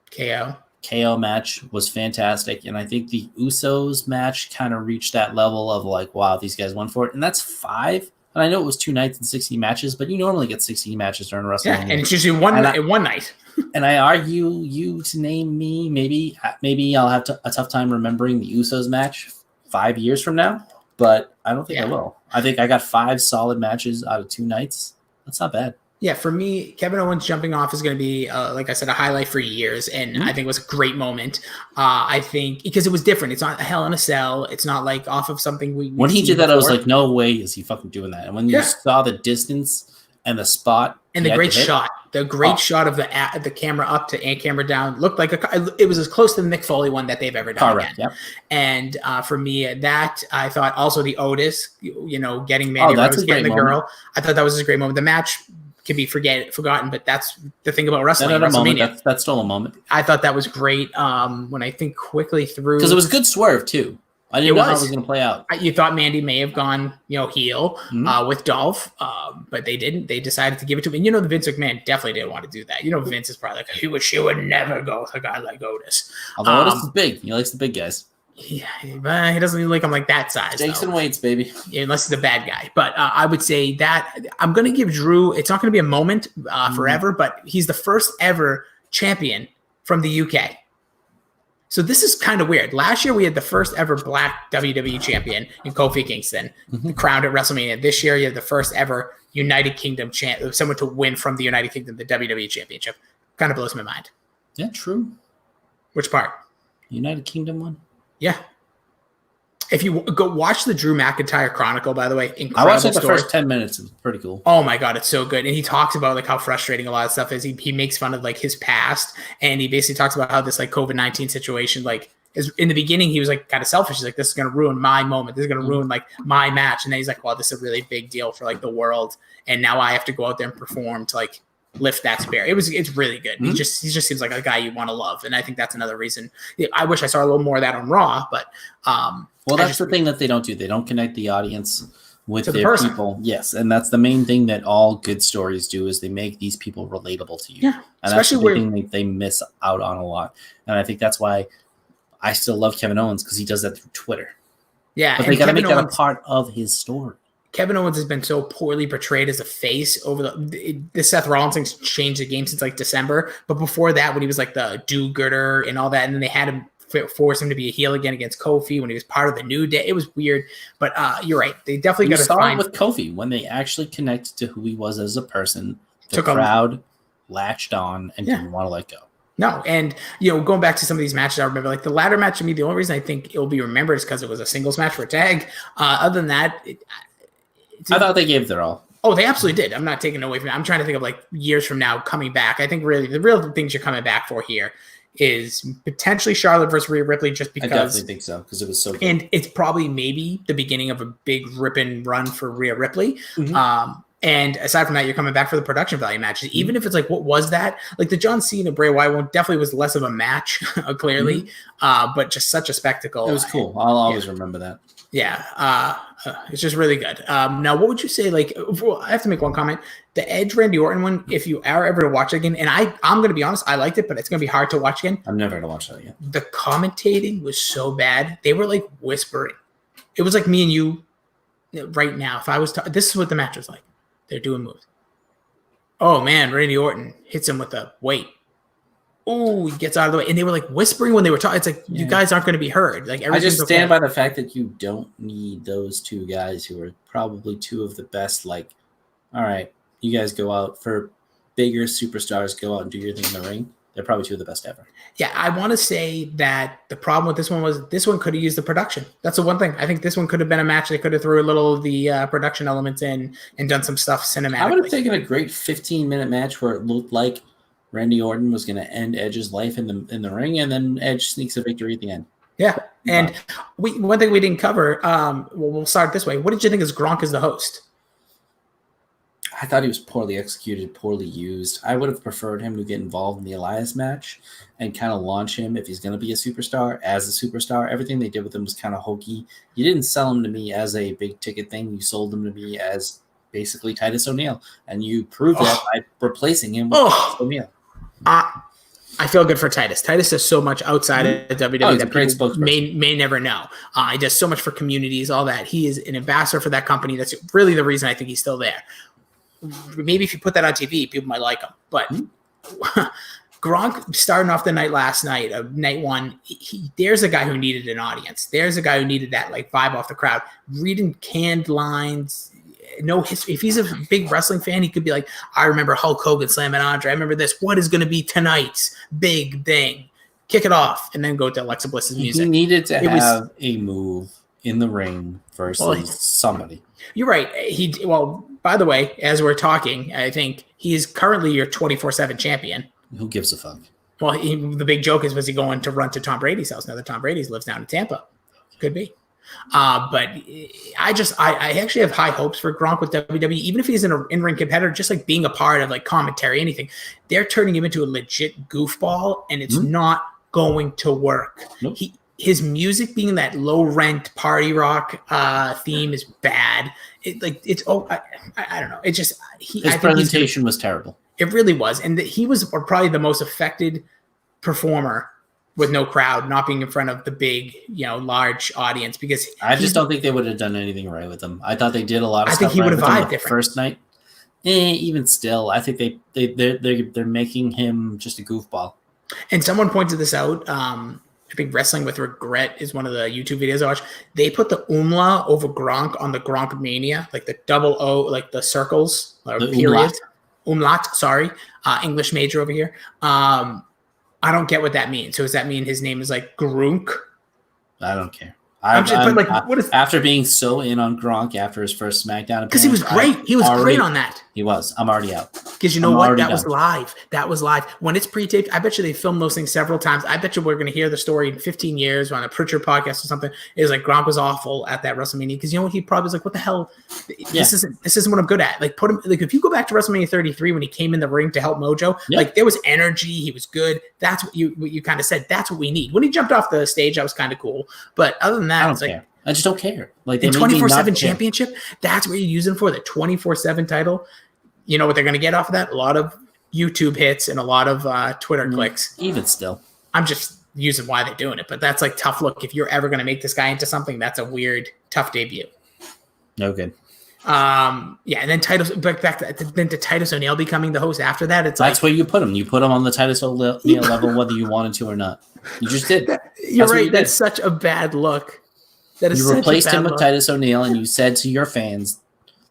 KO match was fantastic, and I think the Usos match kind of reached that level of wow, these guys went for it, and that's 5 And I know it was 2 nights and 60 matches, but you normally get 60 matches during WrestleMania. Yeah, and it's usually one night. And I argue you to name me, maybe I'll have a tough time remembering the Usos match 5 years from now, but I don't think I will. I think I got 5 solid matches out of 2 nights. That's not bad. Yeah, for me, Kevin Owens jumping off is going to be, like I said, a highlight for years, and I think it was a great moment. I think because it was different. It's not a Hell in a Cell. It's not like off of something when he did that, before. I was like, no way is he fucking doing that. And when you saw the distance and the spot and the great shot, shot of the camera up to and camera down looked like it was as close to the Mick Foley one that they've ever done. Correct. Yep. And for me, that I thought also the Otis, getting Mandy Rose, getting the moment. Girl. I thought that was a great moment. The match can be forgotten, but that's the thing about wrestling. WrestleMania. That's still a moment. I thought that was great. When I think quickly through, because it was a good swerve too. I didn't know how it was going to play out. You thought Mandy may have gone, heel with Dolph, but they didn't. They decided to give it to him. And the Vince McMahon definitely didn't want to do that. Vince is probably like, she would never go with a guy like Otis. Although Otis is big. He likes the big guys. Yeah, but he doesn't even like him like that size. Stakes and weights, baby. Yeah, unless he's a bad guy. But I would say that I'm going to give Drew, it's not going to be a moment forever, but he's the first ever champion from the UK. So this is kind of weird. Last year, we had the first ever black WWE champion in Kofi Kingston, crowned at WrestleMania. This year, you have the first ever United Kingdom champ, someone to win from the United Kingdom, the WWE championship. Kind of blows my mind. Yeah, true. Which part? United Kingdom one? Yeah. If you go watch the Drew McIntyre Chronicle, by the way, incredible I watched the story. first 10 minutes. It's pretty cool. Oh my God, it's so good. And he talks about like how frustrating a lot of stuff is. He makes fun of like his past, and he basically talks about how this like COVID-19 situation, like is in the beginning, he was like kind of selfish. He's like, this is going to ruin my moment. This is going to ruin like my match. And then he's like, well, this is a really big deal for like the world. And now I have to go out there and perform to like lift that spear. It's really good. He just seems like a guy you want to love. And I think that's another reason. I wish I saw a little more of that on Raw, but well, that's the thing that they don't do. They don't connect the audience with their people. Yes, and that's the main thing that all good stories do is they make these people relatable to you. Yeah, and especially that's the thing they miss out on a lot. And I think that's why I still love Kevin Owens, because he does that through Twitter. Yeah, but they got to make that a part of his story. Kevin Owens has been so poorly portrayed as a face over the Seth Rollins thing's changed the game since like December. But before that, when he was like the do-gooder and all that, and then they had him force him to be a heel again against Kofi when he was part of the New Day. It was weird, but you're right. They definitely got to find with Kofi when they actually connected to who he was as a person. The crowd latched on and didn't want to let go. No, and going back to some of these matches, I remember like the ladder match to me. The only reason I think it will be remembered is because it was a singles match for a tag. Other than that, I thought they gave their all. Oh, they absolutely did. I'm not taking away from it. I'm trying to think of like years from now coming back. I think really the real things you're coming back for here is potentially Charlotte versus Rhea Ripley, just because. I definitely think so, because it was so good. And it's probably maybe the beginning of a big ripping run for Rhea Ripley. And aside from that, you're coming back for the production value matches. Even if it's like, what was that? Like the John Cena Bray Wyatt one definitely was less of a match, clearly, but just such a spectacle. It was cool. I'll always remember that. Yeah, it's just really good. Now, what would you say? Like, I have to make one comment. The Edge Randy Orton one, if you are ever to watch it again, and I'm going to be honest, I liked it, but it's going to be hard to watch again. I'm never going to watch that again. The commentating was so bad. They were like whispering. It was like me and you right now. If I was this is what the match was like. They're doing moves. Oh, man, Randy Orton hits him with a weight. Oh, he gets out of the way. And they were like whispering when they were talking. It's like, you guys aren't going to be heard. Like I just stand by the fact that you don't need those two guys who are probably two of the best. Like, all right, you guys go out for bigger superstars, go out and do your thing in the ring. They're probably two of the best ever. Yeah, I want to say that the problem with this one was this one could have used the production. That's the one thing. I think this one could have been a match. They could have threw a little of the production elements in and done some stuff cinematically. I would have taken a great 15-minute match where it looked like Randy Orton was going to end Edge's life in the ring, and then Edge sneaks a victory at the end. Yeah, and one thing we didn't cover, we'll start this way. What did you think as Gronk as the host? I thought he was poorly executed, poorly used. I would have preferred him to get involved in the Elias match and kind of launch him if he's going to be a superstar as a superstar. Everything they did with him was kind of hokey. You didn't sell him to me as a big ticket thing. You sold him to me as basically Titus O'Neil, and you proved that by replacing him with Titus O'Neil. I feel good for Titus. Titus does so much outside of WWE he's a that great people spokesperson. may never know. He does so much for communities, all that. He is an ambassador for that company. That's really the reason I think he's still there. Maybe if you put that on TV, people might like him. But Gronk starting off the night last night, night one, there's a guy who needed an audience. There's a guy who needed that like vibe off the crowd, reading canned lines. No history. If he's a big wrestling fan, he could be like, I remember Hulk Hogan slamming Andre. I remember this. What is going to be tonight's big thing? Kick it off and then go to Alexa Bliss's music. He needed to have a move in the ring versus somebody. You're right. By the way, as we're talking, I think he is currently your 24/7 champion. Who gives a fuck? Well, the big joke is, was he going to run to Tom Brady's house? Now that Tom Brady lives down in Tampa. Could be. But I actually have high hopes for Gronk with WWE, even if he's an in-ring competitor, just like being a part of like commentary, anything. They're turning him into a legit goofball, and it's not going to work. Nope. His music being that low-rent party rock theme is bad. I don't know. It just his presentation was terrible. It really was, and he was probably the most affected performer with no crowd, not being in front of the big, large audience, because I just don't think they would have done anything right with him. I thought they did a lot of stuff. I think he would have vibed the first night. Even still, I think they're making him just a goofball. And someone pointed this out. I think Wrestling with Regret is one of the YouTube videos I watch. They put the umlaut over Gronk on the Gronk Mania, like the double O, like the circles or the period. Umlaut, sorry. English major over here. I don't get what that means. So does that mean his name is like Grunk? I don't care. After being so in on Gronk after his first SmackDown, because he was great. He was great on that. He was. I'm already out. Because you know what? That was live. That was live. When it's pre-taped, I bet you they filmed those things several times. I bet you we're going to hear the story in 15 years on a Pritchard podcast or something. It was like Gronk was awful at that WrestleMania, because you know what? He probably was like, "What the hell? This isn't what I'm good at." Like, put him. Like, if you go back to WrestleMania 33 when he came in the ring to help Mojo, like there was energy. He was good. That's what you kind of said. That's what we need. When he jumped off the stage, that was kind of cool. But other than that, it's like, I just don't care. Like the 24/7 championship, that's what you're using for the 24/7 title. You know what they're going to get off of that? A lot of YouTube hits and a lot of Twitter clicks. Even still, I'm just using why they're doing it, but that's like tough look. If you're ever going to make this guy into something, that's a weird, tough debut. No good. And then Titus back to Titus O'Neil becoming the host after that. That's where you put him. You put him on the Titus O'Neil level, whether you wanted to or not. You just did. You're right. That's such a bad look. You replaced him with Titus O'Neil, and you said to your fans,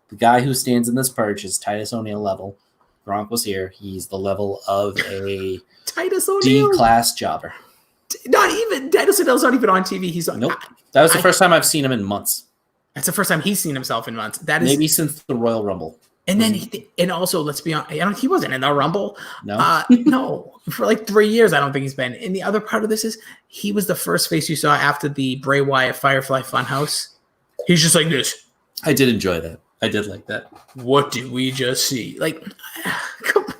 the guy who stands in this perch is Titus O'Neil level. Gronk was here. He's the level of a Titus O'Neil D-class jobber. Not even. Titus O'Neil's not even on TV. He's on. Nope. That was the first time I've seen him in months. That's the first time he's seen himself in months. That is maybe since the Royal Rumble. And then, and also, let's be honest, he wasn't in the Rumble. No, no, for like 3 years, I don't think he's been. And the other part of this is he was the first face you saw after the Bray Wyatt Firefly Funhouse. He's just like this. I did enjoy that. I did like that. What did we just see? Like,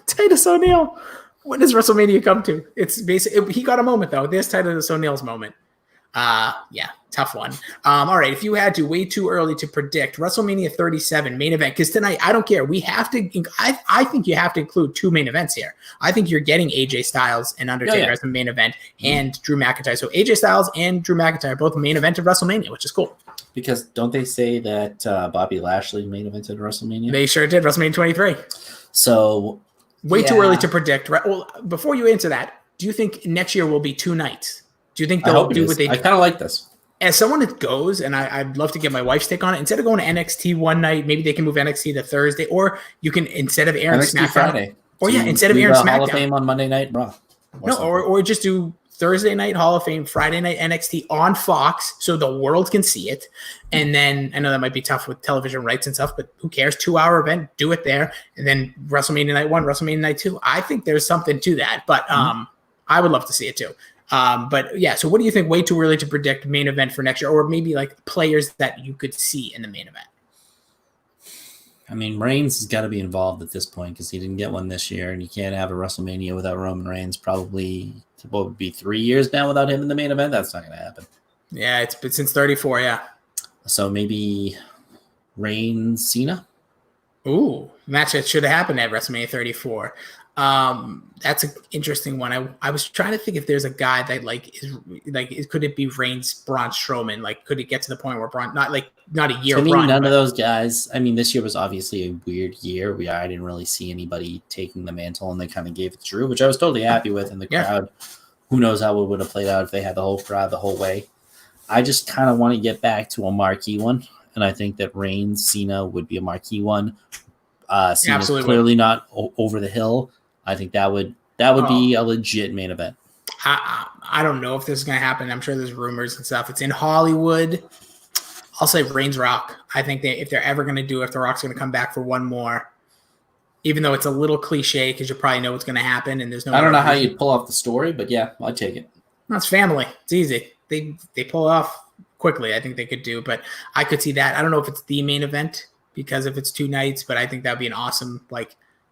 Titus O'Neil. When does WrestleMania come to? It's basically he got a moment though. There's Titus O'Neil's moment. Tough one. All right, if you had to, way too early to predict WrestleMania 37 main event, because tonight I don't care. We have to. I think you have to include two main events here. I think you're getting AJ Styles and Undertaker as the main event, and Drew McIntyre. So AJ Styles and Drew McIntyre both main event of WrestleMania, which is cool. Because don't they say that Bobby Lashley main evented WrestleMania? They sure did. WrestleMania 23. So way too early to predict. Well, before you answer that, do you think next year will be 2 nights? Do you think they'll do what they do? I kind of like this. As someone that goes, and I'd love to get my wife's take on it, instead of going to NXT one night, maybe they can move NXT to Thursday, or you can, instead of airing NXT SmackDown, Friday. Instead of airing SmackDown, Hall of Fame on Monday Night Raw. Or just do Thursday night Hall of Fame, Friday night NXT on Fox, so the world can see it. And then I know that might be tough with television rights and stuff, but who cares? 2-hour event, do it there, and then WrestleMania night 1, WrestleMania night 2. I think there's something to that, but I would love to see it too. But yeah, so what do you think? Way too early to predict main event for next year, or maybe like players that you could see in the main event? I mean, Reigns has got to be involved at this point because he didn't get one this year, and you can't have a WrestleMania without Roman Reigns. Probably, what would be 3 years now without him in the main event? That's not going to happen. Yeah, it's been since 34. Yeah. So maybe Reigns Cena. Ooh, match that should have happened at WrestleMania 34. That's an interesting one. I was trying to think if there's a guy that could it be Reigns, Braun Strowman? Like, could it get to the point where Braun not a year? To me, run, none but, of those guys. I mean, this year was obviously a weird year. I didn't really see anybody taking the mantle, and they kind of gave it to Drew, which I was totally happy with. And the crowd, who knows how it would have played out if they had the whole crowd the whole way. I just kind of want to get back to a marquee one, and I think that Reigns, Cena would be a marquee one. Cena's clearly not over the hill. I think that would be a legit main event. I don't know if this is going to happen. I'm sure there's rumors and stuff. It's in Hollywood. I'll say Reigns Rock. I think if they're ever going to do it, if The Rock's going to come back for one more, even though it's a little cliche because you probably know what's going to happen and there's no. I don't know how you'd pull off the story, but yeah, I'd take it. That's family. It's easy. They pull it off quickly. I think they could do, but I could see that. I don't know if it's the main event because if it's 2 nights, but I think that'd be an awesome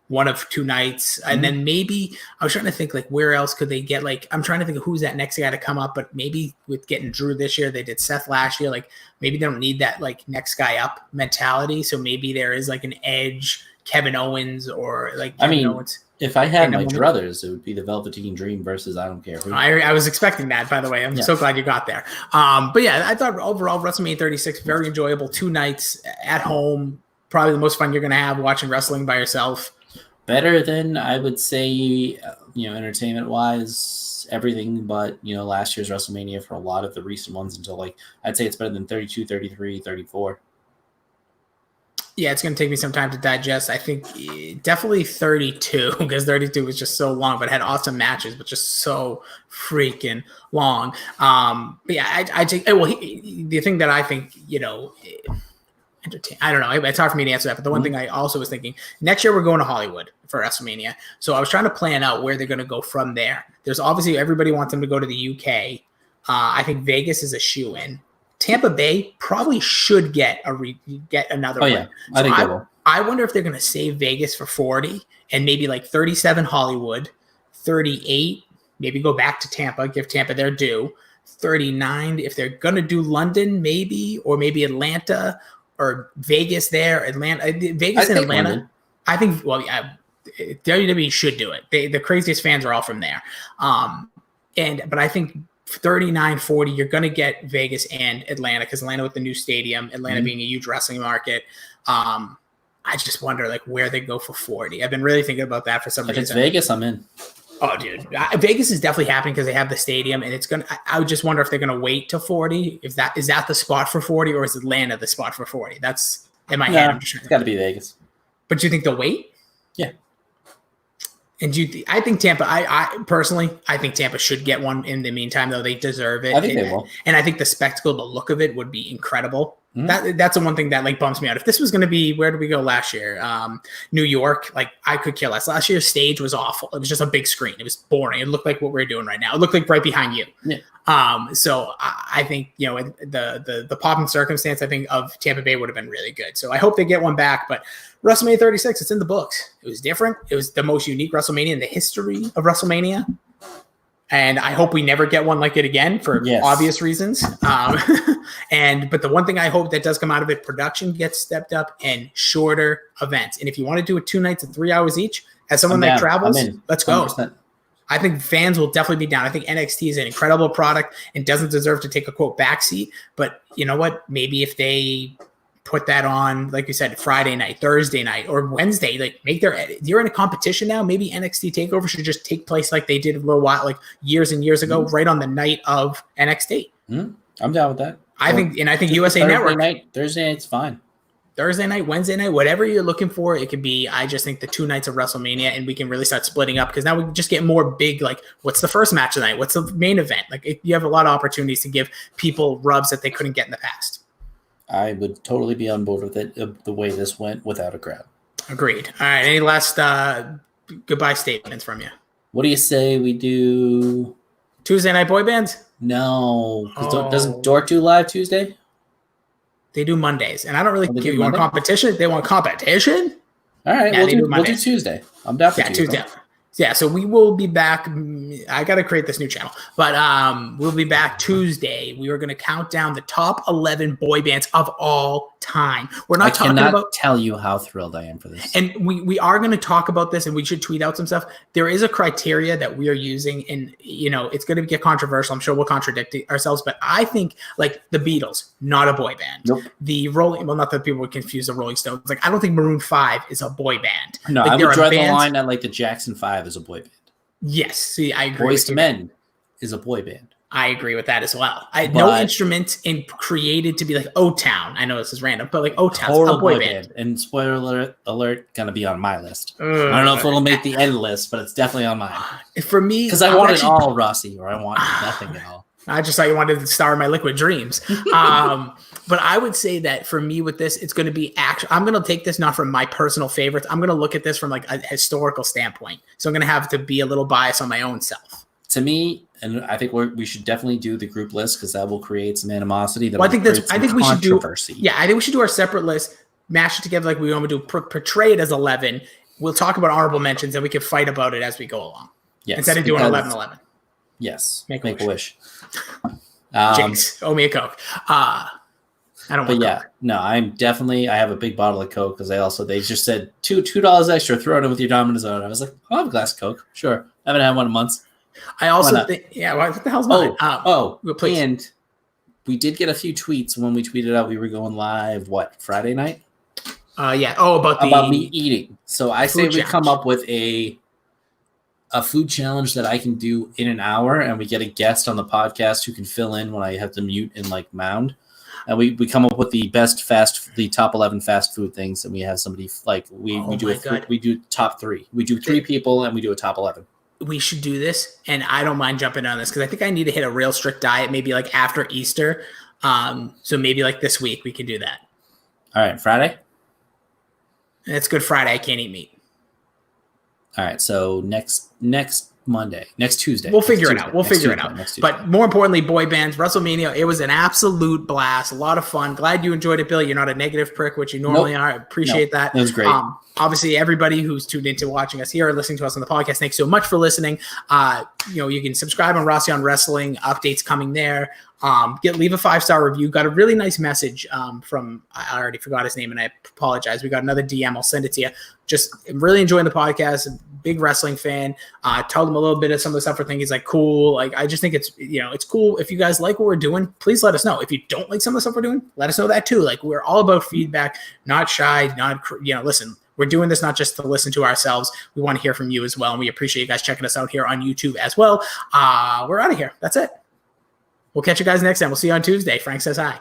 one of 2 nights. And then maybe I was trying to think where else could they get I'm trying to think of who's that next guy to come up, but maybe with getting Drew this year, they did Seth last year. Maybe they don't need that next guy up mentality. So maybe there is an Edge, Kevin Owens, or Owens. If I had my druthers, it would be the Velveteen Dream versus I don't care who. I was expecting that, by the way. I'm so glad you got there. But yeah, I thought overall WrestleMania 36, very enjoyable. 2 nights at home, probably the most fun you're going to have watching wrestling by yourself. Better than, I would say, entertainment-wise, everything but, last year's WrestleMania for a lot of the recent ones until, I'd say it's better than 32, 33, 34. Yeah, it's going to take me some time to digest. I think definitely 32 because 32 was just so long, but had awesome matches, but just so freaking long. But yeah, I take the thing that I think, I don't know. It's hard for me to answer that. But the one thing I also was thinking, next year we're going to Hollywood for WrestleMania. So I was trying to plan out where they're going to go from there. There's obviously everybody wants them to go to the UK. I think Vegas is a shoe-in. Tampa Bay probably should get another one. Yeah. I think they will. I wonder if they're going to save Vegas for 40 and maybe 37 Hollywood, 38, maybe go back to Tampa, give Tampa their due, 39 if they're going to do London maybe, or maybe Atlanta or Vegas there, Vegas and Atlanta. London. I think, WWE should do it. The craziest fans are all from there. But I think 39, 40, you're going to get Vegas and Atlanta because Atlanta with the new stadium, Atlanta being a huge wrestling market. I just wonder where they go for 40. I've been really thinking about that for some reason. If it's Vegas, I'm in. Oh, dude. Vegas is definitely happening because they have the stadium, and it's going to – I would just wonder if they're going to wait to 40. Is that the spot for 40, or is Atlanta the spot for 40? That's in my head. I'm just it's got to be Vegas. But do you think they'll wait? Yeah. And I think Tampa – I personally, I think Tampa should get one in the meantime, though. They deserve it. I think they will. And I think the spectacle, the look of it would be incredible. That's the one thing that bums me out. If this was going to be, where did we go last year? New York, I could care less. Last year's stage was awful. It was just a big screen. It was boring. It looked like what we're doing right now. It looked like right behind you. Yeah. So I think, the pop and circumstance, I think, of Tampa Bay would have been really good. So I hope they get one back, but WrestleMania 36, it's in the books. It was different. It was the most unique WrestleMania in the history of WrestleMania. And I hope we never get one like it again for obvious reasons. But the one thing I hope that does come out of it, production gets stepped up and shorter events. And if you want to do it 2 nights and 3 hours each, as someone that travels, let's go. 100%. I think fans will definitely be down. I think NXT is an incredible product and doesn't deserve to take a quote backseat. But you know what? Maybe if they put that on, like you said, Friday night, Thursday night, or Wednesday, you're in a competition now. Maybe NXT TakeOver should just take place like they did a little while, years and years ago, right on the night of NXT. I'm down with that. I think USA Network night, Thursday night's fine. Thursday night, Wednesday night, whatever you're looking for, it could be. I just think the 2 nights of WrestleMania, and we can really start splitting up because now we can just get more big. What's the first match of the night? What's the main event? You have a lot of opportunities to give people rubs that they couldn't get in the past. I would totally be on board with it the way this went without a crowd. Agreed. All right. Any last goodbye statements from you? What do you say we do Tuesday night boy bands? No. Doesn't Dork do live Tuesday? They do Mondays. And I don't really give you one competition. They want competition? All right. Yeah, we'll do Tuesday. I'm down for Tuesday. Yeah, so we will be back. I got to create this new channel, but we'll be back Tuesday. We are going to count down the top 11 boy bands of all time. time. We're not talking about. I about. cannot tell you how thrilled I am for this. And we are going to talk about this, and we should tweet out some stuff. There is a criteria that we are using, and it's going to get controversial. I'm sure we'll contradict ourselves, but I think like the Beatles, not a boy band. Nope. The not that people would confuse the Rolling Stones. Like I don't think Maroon 5 is a boy band. No, like, I would draw the line at like the Jackson 5 is a boy band. Yes, see, I agree. Boyz II Men is a boy band. I agree with that as well. No instrument created to be like O-Town. I know this is random, but like O-Town's a boy band. And spoiler alert, gonna be on my list. I don't know if it'll make the end list, but it's definitely on mine. For me, because I want it all, Rossi, or I want nothing at all. I just thought you wanted to star in my Liquid Dreams. But I would say that for me with this, it's going to be I'm going to take this not from my personal favorites. I'm going to look at this from like a historical standpoint. So I'm going to have to be a little biased on my own self. To me, and I think we should definitely do the group list because that will create some animosity. I think we should do. Yeah, I think we should do our separate list, mash it together like we want to do. Portray it as 11. We'll talk about honorable mentions and we can fight about it as we go along. Yes, instead of doing 11-11. Yes, make a wish. Jinx, owe me a Coke. I don't want Coke. No, I have a big bottle of Coke because they just said $2 extra, throw it in with your Domino's order. I was like, I'll have a glass of Coke. Sure. I haven't had one in months. I also think, what the hell's mine? Please. And we did get a few tweets when we tweeted out we were going live, Friday night? About me eating. So I say we come up with a food challenge that I can do in an hour, and we get a guest on the podcast who can fill in when I have to mute and like mound. And we come up with the top 11 fast food things, and we have somebody like we do top 3. We do 3 people, and we do a top 11. We should do this, and I don't mind jumping on this because I think I need to hit a real strict diet, maybe like after Easter. So maybe like this week we can do that. All right, Friday. It's Good Friday. I can't eat meat. All right, so next Tuesday. We'll figure it out. But more importantly, boy bands, WrestleMania, it was an absolute blast. A lot of fun. Glad you enjoyed it, Bill. You're not a negative prick, which you normally are. I appreciate that. It was great. Obviously, everybody who's tuned into watching us here or listening to us on the podcast, thanks so much for listening. You can subscribe on Rossi on Wrestling. Updates coming there. Leave a 5-star review. Got a really nice message from, I already forgot his name and I apologize. We got another DM. I'll send it to you. Just really enjoying the podcast. Big wrestling fan. Told him a little bit of some of the stuff we're thinking is like cool. Like, I just think it's, it's cool. If you guys like what we're doing, please let us know. If you don't like some of the stuff we're doing, let us know that too. Like, we're all about feedback, not shy, listen, we're doing this not just to listen to ourselves. We want to hear from you as well. And we appreciate you guys checking us out here on YouTube as well. We're out of here. That's it. We'll catch you guys next time. We'll see you on Tuesday. Frank says hi.